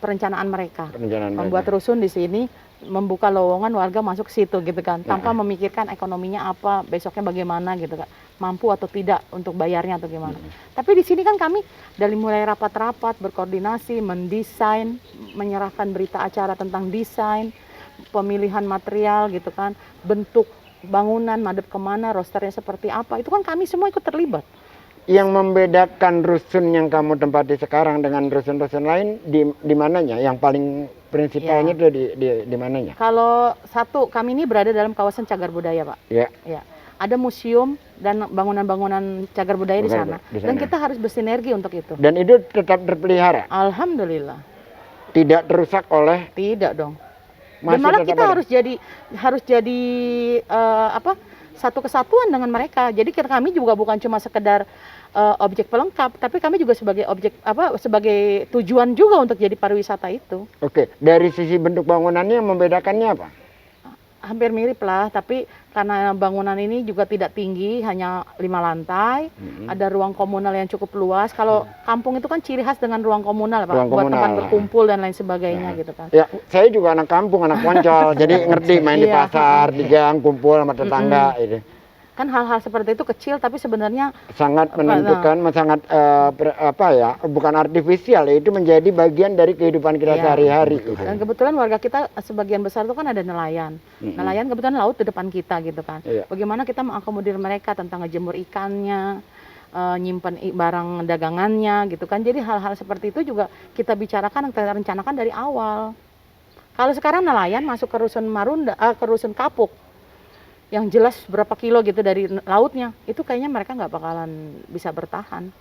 Speaker 6: perencanaan mereka.
Speaker 3: Perencanaan
Speaker 6: Membuat
Speaker 3: mereka.
Speaker 6: rusun di sini, membuka lowongan warga masuk ke situ gitu kan, tanpa memikirkan ekonominya apa, besoknya bagaimana gitu kan, mampu atau tidak untuk bayarnya atau gimana. Tapi di sini kan kami dari mulai rapat-rapat, berkoordinasi, mendesain, menyerahkan berita acara tentang desain, pemilihan material gitu kan, bentuk bangunan, madep kemana, rosternya seperti apa, itu kan kami semua ikut terlibat.
Speaker 3: Yang membedakan rusun yang kamu tempati sekarang dengan rusun-rusun lain di mananya? Yang paling prinsipalnya itu di mananya?
Speaker 6: Kalau satu, kami ini berada dalam kawasan cagar budaya, Pak.
Speaker 3: Ya.
Speaker 6: Ya. Ada museum dan bangunan-bangunan cagar budaya di sana.
Speaker 3: Di
Speaker 6: Dan
Speaker 3: sana.
Speaker 6: kita harus bersinergi untuk itu.
Speaker 3: Dan itu tetap terpelihara,
Speaker 6: Alhamdulillah.
Speaker 3: tidak terusak oleh
Speaker 6: Tidak dong.
Speaker 3: masih
Speaker 6: Dan malah
Speaker 3: tetap
Speaker 6: kita
Speaker 3: ada.
Speaker 6: harus jadi satu kesatuan dengan mereka. Jadi kami juga bukan cuma sekedar objek pelengkap, tapi kami juga sebagai sebagai tujuan juga untuk jadi pariwisata itu.
Speaker 3: Oke, dari sisi bentuk bangunannya yang membedakannya apa?
Speaker 6: Hampir mirip lah, tapi karena bangunan ini juga tidak tinggi, hanya 5 lantai, ada ruang komunal yang cukup luas. Kalau kampung itu kan ciri khas dengan ruang komunal, Pak,
Speaker 3: Ruang
Speaker 6: buat
Speaker 3: komunal.
Speaker 6: tempat berkumpul dan lain sebagainya gitu kan.
Speaker 3: Ya, saya juga anak kampung, anak Poncol, jadi ngerti main di
Speaker 6: Iya.
Speaker 3: pasar, di gang, kumpul sama tetangga, itu
Speaker 6: Kan hal-hal seperti itu kecil, tapi sebenarnya
Speaker 3: sangat menentukan, sangat bukan artifisial, ya, itu menjadi bagian dari kehidupan kita
Speaker 6: Iya.
Speaker 3: sehari-hari. Gitu.
Speaker 6: dan kebetulan warga kita sebagian besar itu kan ada nelayan. Nelayan kebetulan laut di depan kita gitu kan.
Speaker 3: Iya.
Speaker 6: Bagaimana kita mengakomodir mereka tentang ngejemur ikannya, nyimpen barang dagangannya gitu kan. Jadi hal-hal seperti itu juga kita bicarakan, kita rencanakan dari awal. Kalau sekarang nelayan masuk ke rusun Marunda, ke rusun Kapuk, yang jelas berapa kilo gitu dari lautnya, itu kayaknya mereka nggak bakalan bisa bertahan.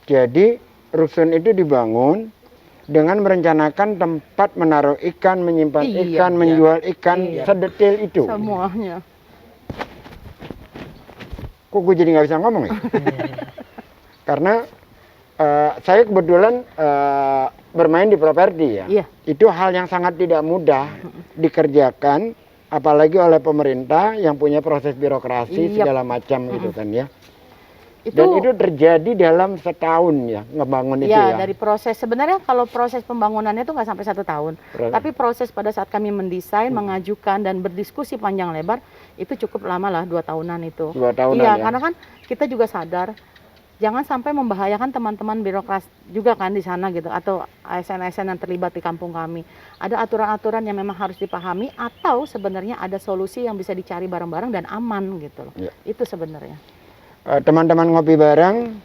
Speaker 3: Jadi rusun itu dibangun dengan merencanakan tempat menaruh ikan, menyimpan
Speaker 6: Iya,
Speaker 3: ikan, menjual ikan,
Speaker 6: Iya.
Speaker 3: sedetail itu.
Speaker 6: Semuanya.
Speaker 3: Kok gue jadi nggak bisa ngomong ya? Karena saya kebetulan bermain di properti ya.
Speaker 6: Iya.
Speaker 3: Itu hal yang sangat tidak mudah dikerjakan, apalagi oleh pemerintah yang punya proses birokrasi
Speaker 6: Iya.
Speaker 3: segala macam gitu kan ya.
Speaker 6: Itu,
Speaker 3: Dan itu terjadi dalam setahun ya, ngebangun itu
Speaker 6: ya,
Speaker 3: ya.
Speaker 6: dari proses, sebenarnya kalau proses pembangunannya itu nggak sampai 1 tahun. Tapi proses pada saat kami mendesain, mengajukan dan berdiskusi panjang lebar itu cukup lama lah, 2 tahunan itu.
Speaker 3: 2 tahunan
Speaker 6: Iya,
Speaker 3: ya.
Speaker 6: karena kan kita juga sadar jangan sampai membahayakan teman-teman birokrat juga kan di sana gitu, atau ASN-ASN yang terlibat di kampung kami. Ada aturan-aturan yang memang harus dipahami, atau sebenarnya ada solusi yang bisa dicari bareng-bareng dan aman gitu loh.
Speaker 3: Ya.
Speaker 6: Itu sebenarnya.
Speaker 3: Teman-teman ngopi bareng,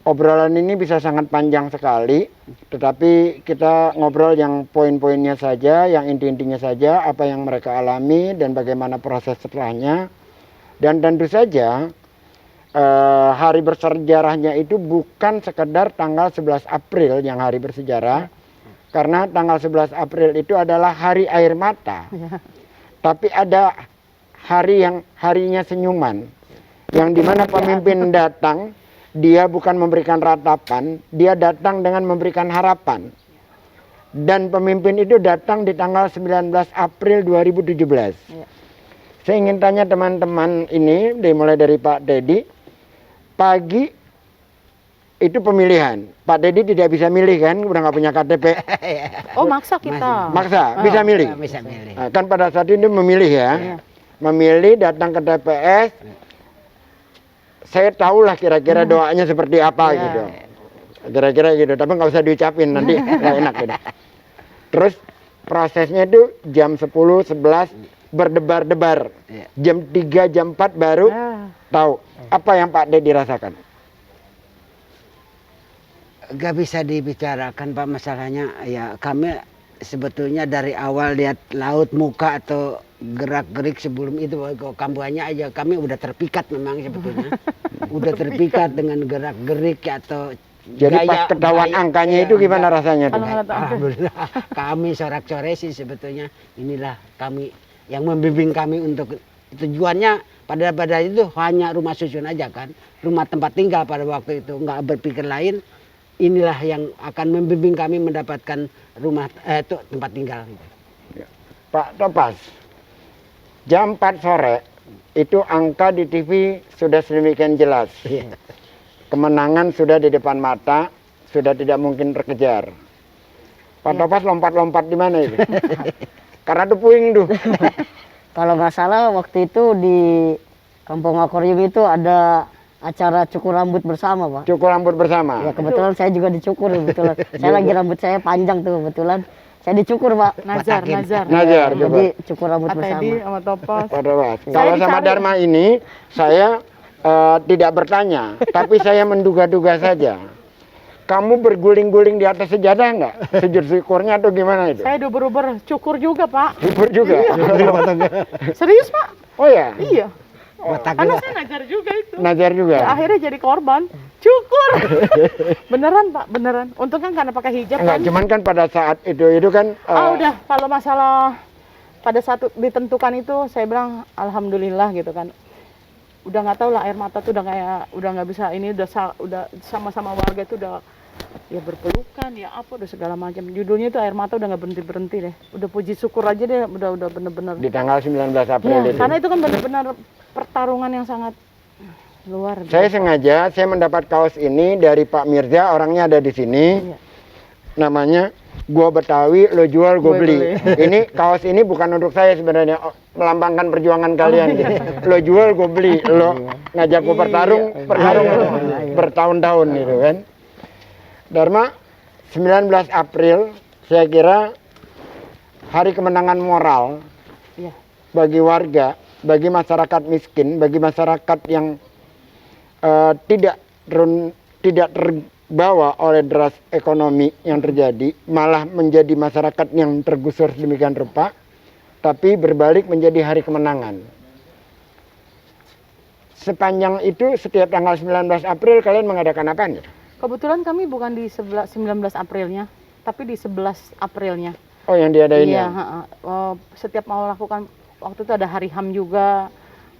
Speaker 3: obrolan ini bisa sangat panjang sekali, tetapi kita ngobrol yang poin-poinnya saja, yang inti-intinya saja, apa yang mereka alami dan bagaimana proses setelahnya. Dan tentu saja hari bersejarahnya itu bukan sekedar tanggal 11 April yang hari bersejarah, karena tanggal 11 April itu adalah hari air mata. Tapi ada harinya senyuman, yang dimana pemimpin datang, dia bukan memberikan ratapan, dia datang dengan memberikan harapan. Dan pemimpin itu datang di tanggal 19 April 2017. Saya ingin tanya teman-teman ini, dimulai dari Pak Dedi, pagi itu pemilihan. Pak Dedi tidak bisa milih kan, udah nggak punya KTP.
Speaker 6: Oh, maksa kita.
Speaker 3: Maksa, bisa milih.
Speaker 4: Bisa milih.
Speaker 3: Nah, kan pada saat itu memilih ya. Memilih, datang ke TPS. Saya tahulah kira-kira doanya seperti apa gitu. Kira-kira gitu, tapi nggak usah diucapin nanti nggak enak gitu. Terus prosesnya itu jam 10, 11 berdebar-debar. Jam 3, jam 4 baru tahu. Apa yang Pak Dedi rasakan?
Speaker 4: Gak bisa dibicarakan Pak, masalahnya ya kami sebetulnya dari awal lihat laut muka atau gerak-gerik sebelum itu kampanye aja kami udah terpikat memang sebetulnya. Udah terpikat dengan gerak-gerik atau
Speaker 3: Jadi pas ketahuan angkanya itu gimana rasanya tuh?
Speaker 4: Alhamdulillah kami sorak-sorai sih sebetulnya, inilah kami yang membimbing kami untuk tujuannya pada itu hanya rumah susun aja kan, rumah tempat tinggal pada waktu itu, nggak berpikir lain. Inilah yang akan membimbing kami mendapatkan rumah tempat tinggal.
Speaker 3: Pak Topas, jam 4 sore itu angka di TV sudah sedemikian jelas. Kemenangan sudah di depan mata, sudah tidak mungkin terkejar. Pak Topas lompat-lompat di mana itu? Karena tuh puing tuh.
Speaker 5: Kalau nggak salah waktu itu di Kampung Akuarium itu ada acara cukur rambut bersama, Pak.
Speaker 3: Cukur rambut bersama.
Speaker 5: Ya kebetulan saya juga dicukur kebetulan. Saya lagi rambut saya panjang tuh kebetulan. Saya dicukur, Pak.
Speaker 6: Nazar.
Speaker 3: Najar,
Speaker 5: Jadi cukur rambut
Speaker 6: Pak
Speaker 5: bersama.
Speaker 6: Teddy sama Topas.
Speaker 3: Pak Topas.
Speaker 6: Saya
Speaker 3: Kalau sama
Speaker 6: dicari.
Speaker 3: Dharma ini, saya tidak bertanya, tapi saya menduga-duga saja. Kamu berguling-guling di atas sejadah nggak? Sujud syukurnya atau gimana itu?
Speaker 6: Saya uber-uber cukur juga, Pak.
Speaker 3: Syukur juga.
Speaker 6: Serius, Pak?
Speaker 3: Oh ya,
Speaker 6: Iya.
Speaker 4: Watak
Speaker 6: Karena saya najar juga itu.
Speaker 3: najar juga.
Speaker 6: Akhirnya jadi korban. Cukur. Beneran, Pak, beneran. Untung kan karena pakai hijab
Speaker 3: Enggak,
Speaker 6: kan.
Speaker 3: cuman kan pada saat itu kan.
Speaker 6: Udah, kalau masalah pada saat ditentukan itu saya bilang alhamdulillah gitu kan. Udah nggak tahu lah, air mata tuh udah nggak bisa ini, udah sama-sama warga itu udah ya berpelukan ya apa udah segala macam. Judulnya itu air mata udah nggak berhenti deh. Udah puji syukur aja deh, udah bener-bener.
Speaker 3: Di tanggal 19 April
Speaker 6: Ya,
Speaker 3: itu.
Speaker 6: karena itu kan benar-benar pertarungan yang sangat luar biasa.
Speaker 3: Saya sengaja saya mendapat kaos ini dari Pak Mirza, orangnya ada di sini.
Speaker 6: Iya.
Speaker 3: Namanya Gua Betawi, lo jual, gue
Speaker 6: Gue
Speaker 3: beli.
Speaker 6: beli.
Speaker 3: Ini kaos ini bukan untuk saya sebenarnya, melambangkan perjuangan kalian. Gitu. Lo jual, gue beli. Lo ngajak gue bertarung bertahun-tahun gitu kan. Dharma, 19 April saya kira hari kemenangan moral
Speaker 6: Iya.
Speaker 3: bagi warga, bagi masyarakat miskin, bagi masyarakat yang tidak terbawa oleh deras ekonomi yang terjadi, malah menjadi masyarakat yang tergusur sedemikian rupa, tapi berbalik menjadi hari kemenangan. Sepanjang itu setiap tanggal 19 April kalian mengadakan apa nih?
Speaker 6: Kebetulan kami bukan di 19 Aprilnya, tapi di 11 Aprilnya.
Speaker 3: Oh, yang diadain
Speaker 6: Iya,
Speaker 3: ya?
Speaker 6: setiap mau lakukan waktu itu ada hari HAM juga.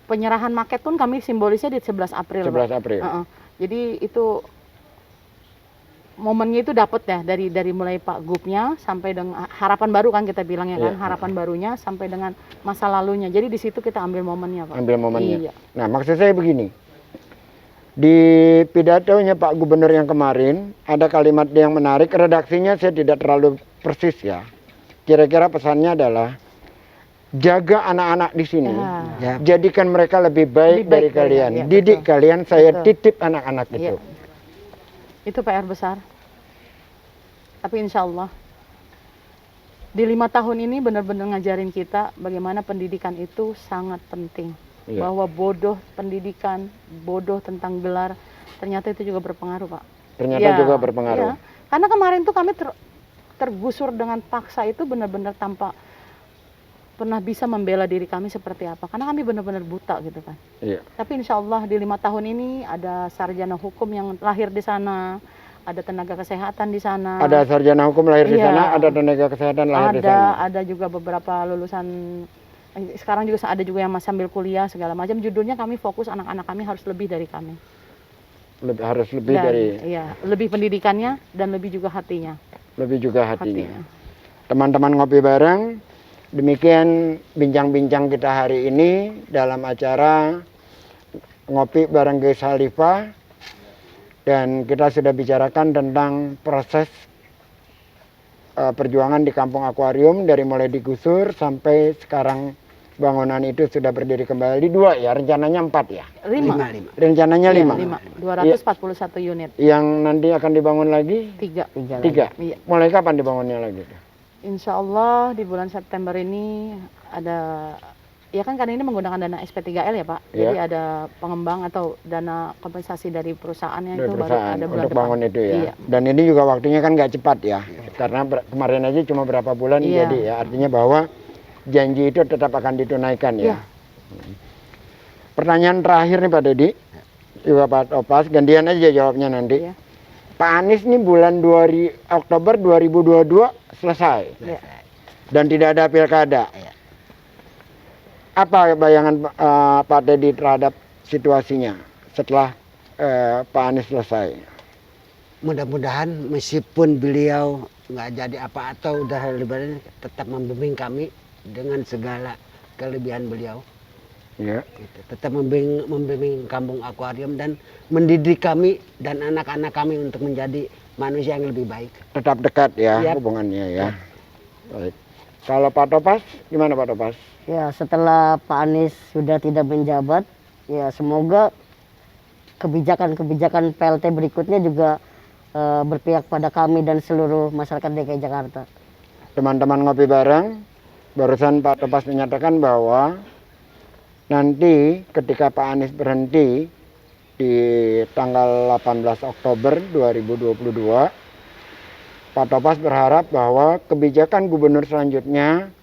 Speaker 6: Penyerahan maket pun kami simbolisnya di 11 April.
Speaker 3: 11
Speaker 6: Pak.
Speaker 3: April.
Speaker 6: Jadi itu momennya itu dapat ya dari mulai Pak Gubnya sampai dengan harapan baru kan kita bilangnya kan,
Speaker 3: Iya.
Speaker 6: harapan barunya sampai dengan masa lalunya. Jadi di situ kita ambil momennya, Pak.
Speaker 3: Ambil momennya.
Speaker 6: Iya.
Speaker 3: Nah, maksud saya begini. Di pidatonya Pak Gubernur yang kemarin, ada kalimat yang menarik, redaksinya saya tidak terlalu persis ya. Kira-kira pesannya adalah, jaga anak-anak di sini,
Speaker 4: Ya.
Speaker 3: jadikan mereka lebih baik,
Speaker 6: Lebih baik
Speaker 3: dari
Speaker 6: dari
Speaker 3: kalian.
Speaker 6: ya,
Speaker 3: Didik
Speaker 6: betul.
Speaker 3: kalian, saya
Speaker 6: Betul.
Speaker 3: titip anak-anak
Speaker 6: Iya.
Speaker 3: itu.
Speaker 6: Itu PR besar. Tapi insya Allah di 5 tahun ini benar-benar ngajarin kita bagaimana pendidikan itu sangat penting.
Speaker 3: Iya.
Speaker 6: Bahwa bodoh pendidikan, bodoh tentang gelar, ternyata itu juga berpengaruh, Pak.
Speaker 3: Ternyata
Speaker 6: Iya,
Speaker 3: juga berpengaruh.
Speaker 6: iya. Karena kemarin tuh kami tergusur dengan paksa itu benar-benar tanpa pernah bisa membela diri kami seperti apa. Karena kami benar-benar buta gitu kan.
Speaker 3: Iya.
Speaker 6: Tapi insya Allah di 5 tahun ini ada sarjana hukum yang lahir di sana, ada tenaga kesehatan di sana.
Speaker 3: Ada sarjana hukum lahir di
Speaker 6: Iya.
Speaker 3: sana, ada tenaga kesehatan lahir di sana.
Speaker 6: Ada juga beberapa lulusan sekarang juga ada juga yang sambil kuliah segala macam. Judulnya kami fokus anak-anak kami harus lebih dari kami.
Speaker 3: Harus lebih
Speaker 6: Dan,
Speaker 3: dari
Speaker 6: iya, lebih pendidikannya dan lebih juga hatinya.
Speaker 3: lebih juga hatinya. Teman-teman ngopi bareng, demikian bincang-bincang kita hari ini dalam acara ngopi bareng Gus Khalifah, dan kita sudah bicarakan tentang proses perjuangan di Kampung Akuarium dari mulai digusur sampai sekarang bangunan itu sudah berdiri kembali. 2 ya, rencananya 4 ya.
Speaker 6: 5.
Speaker 3: Rencananya 5.
Speaker 6: 241 unit.
Speaker 3: Yang nanti akan dibangun lagi
Speaker 6: 3.
Speaker 3: 3.
Speaker 6: Iya.
Speaker 3: Mulai kapan dibangunnya lagi?
Speaker 6: Insya Allah di bulan September ini ada, ya kan karena ini menggunakan dana SP3L ya Pak.
Speaker 3: Iya.
Speaker 6: Jadi ada pengembang atau dana kompensasi dari perusahaannya
Speaker 3: Dari
Speaker 6: itu
Speaker 3: perusahaan
Speaker 6: baru ada bulan
Speaker 3: untuk
Speaker 6: depan.
Speaker 3: bangun itu ya.
Speaker 6: Iya.
Speaker 3: Dan ini juga waktunya kan nggak cepat ya. Karena kemarin aja cuma berapa bulan
Speaker 6: Iya.
Speaker 3: jadi ya. Artinya bahwa janji itu tetap akan ditunaikan ya.
Speaker 6: Iya.
Speaker 3: Pertanyaan terakhir nih Pak Dedi, juga Pak Topas, gantian aja jawabnya nanti.
Speaker 6: Iya.
Speaker 3: Pak Anies nih bulan Oktober 2022 selesai.
Speaker 6: Iya.
Speaker 3: Dan tidak ada pilkada.
Speaker 4: Iya.
Speaker 3: Apa bayangan Pak Dedi terhadap situasinya setelah Pak Anies selesai?
Speaker 4: Mudah-mudahan meskipun beliau nggak jadi apa atau udah lebaran, tetap membimbing kami dengan segala kelebihan beliau.
Speaker 3: Ya.
Speaker 4: Gitu. Tetap membimbing Kampung Akuarium dan mendidik kami dan anak-anak kami untuk menjadi manusia yang lebih baik.
Speaker 3: Tetap dekat ya
Speaker 4: Yap.
Speaker 3: hubungannya ya. Baik. Kalau Pak Topas, gimana Pak Topas?
Speaker 5: Ya, setelah Pak Anies sudah tidak menjabat, ya semoga kebijakan-kebijakan PLT berikutnya juga berpihak pada kami dan seluruh masyarakat DKI Jakarta.
Speaker 3: Teman-teman ngopi bareng, barusan Pak Topas menyatakan bahwa nanti ketika Pak Anies berhenti di tanggal 18 Oktober 2022, Pak Topas berharap bahwa kebijakan gubernur selanjutnya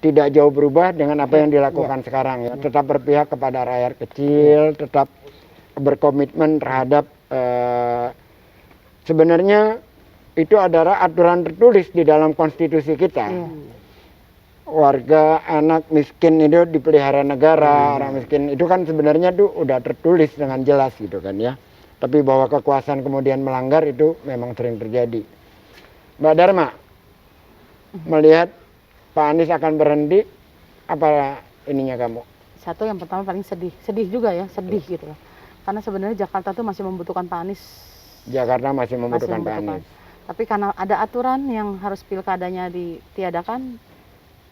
Speaker 3: tidak jauh berubah dengan apa yang dilakukan sekarang ya. Tetap berpihak kepada rakyat kecil, tetap berkomitmen terhadap sebenarnya itu adalah aturan tertulis di dalam konstitusi kita. Warga anak miskin itu dipelihara negara, orang miskin itu kan sebenarnya tuh udah tertulis dengan jelas gitu kan ya. Tapi bahwa kekuasaan kemudian melanggar itu memang sering terjadi. Mbak Dharma, melihat Pak Anies akan berhenti, apa ininya kamu?
Speaker 6: Satu yang pertama paling sedih juga ya, sedih gitu loh. Karena sebenarnya Jakarta tuh masih membutuhkan Pak Anies.
Speaker 3: Jakarta masih membutuhkan Pak Anies.
Speaker 6: Tapi karena ada aturan yang harus pilkadanya ditiadakan,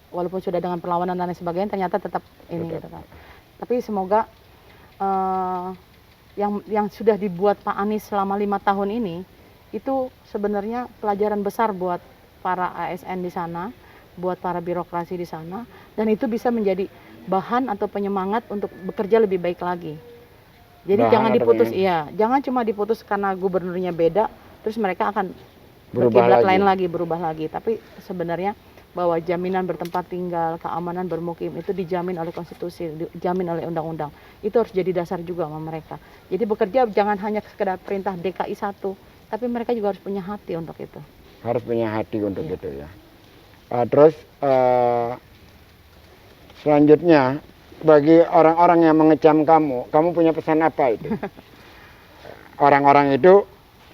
Speaker 6: walaupun sudah dengan perlawanan dan lain sebagainya, ternyata tetap ini gitu kan. Tapi semoga yang sudah dibuat Pak Anies selama 5 tahun ini itu sebenarnya pelajaran besar buat para ASN di sana, buat para birokrasi di sana, dan itu bisa menjadi bahan atau penyemangat untuk bekerja lebih baik lagi. Jadi
Speaker 3: Bahan
Speaker 6: jangan
Speaker 3: atau
Speaker 6: diputus,
Speaker 3: penyemangat.
Speaker 6: iya, jangan cuma diputus karena gubernurnya beda, terus mereka akan
Speaker 3: Berubah
Speaker 6: berkiblat
Speaker 3: lagi.
Speaker 6: lain lagi, berubah lagi. Tapi sebenarnya bahwa jaminan bertempat tinggal, keamanan bermukim itu dijamin oleh konstitusi, dijamin oleh undang-undang. Itu harus jadi dasar juga sama mereka. Jadi bekerja jangan hanya sekedar perintah DKI 1, tapi mereka juga harus punya hati untuk itu.
Speaker 3: Harus punya hati untuk itu ya. Terus selanjutnya bagi orang-orang yang mengecam kamu punya pesan apa itu? Orang-orang itu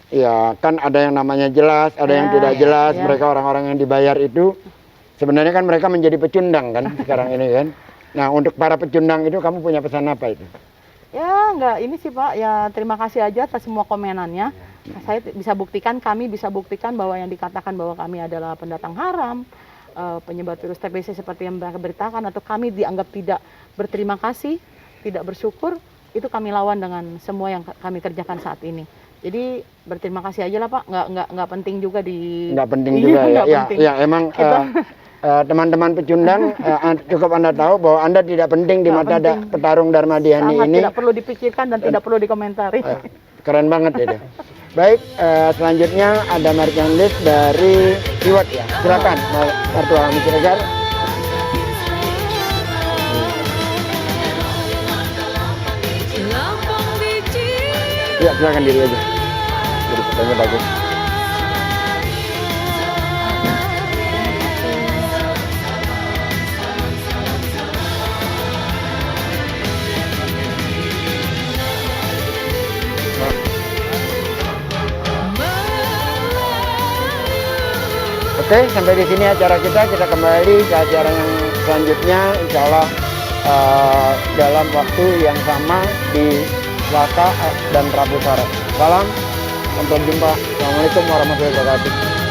Speaker 3: ya kan ada yang namanya jelas, ada yang tidak jelas. Mereka orang-orang yang dibayar itu sebenarnya kan mereka menjadi pecundang kan sekarang ini kan. Nah untuk para pecundang itu kamu punya pesan apa itu?
Speaker 6: Ya enggak, ini sih Pak, ya terima kasih aja atas semua komenannya. Saya bisa buktikan, kami bisa buktikan bahwa yang dikatakan bahwa kami adalah pendatang haram, penyebar virus TBC seperti yang mereka beritakan, atau kami dianggap tidak berterima kasih, tidak bersyukur, itu kami lawan dengan semua yang kami kerjakan saat ini. Jadi berterima kasih aja lah Pak, nggak penting juga di.
Speaker 3: Nggak penting juga ya.
Speaker 6: nggak penting.
Speaker 3: Ya emang teman-teman pecundang cukup Anda tahu bahwa Anda tidak penting di
Speaker 6: Nggak
Speaker 3: mata
Speaker 6: penting.
Speaker 3: petarung Darmadiani
Speaker 6: Sangat
Speaker 3: ini.
Speaker 6: tidak perlu dipikirkan dan tidak perlu dikomentari.
Speaker 3: Keren banget itu. Baik, selanjutnya ada merchandise dari Iwat ya. Silakan, Mertua Siregar.
Speaker 2: Lapang biji
Speaker 3: Ya, silakan diri aja. Jadi fotonya bagus. Oke, sampai di sini acara kita. Kita kembali ke acara yang selanjutnya, insya Allah dalam waktu yang sama di Selasa dan Rabu sore. Salam, sampai jumpa. Assalamualaikum warahmatullahi wabarakatuh.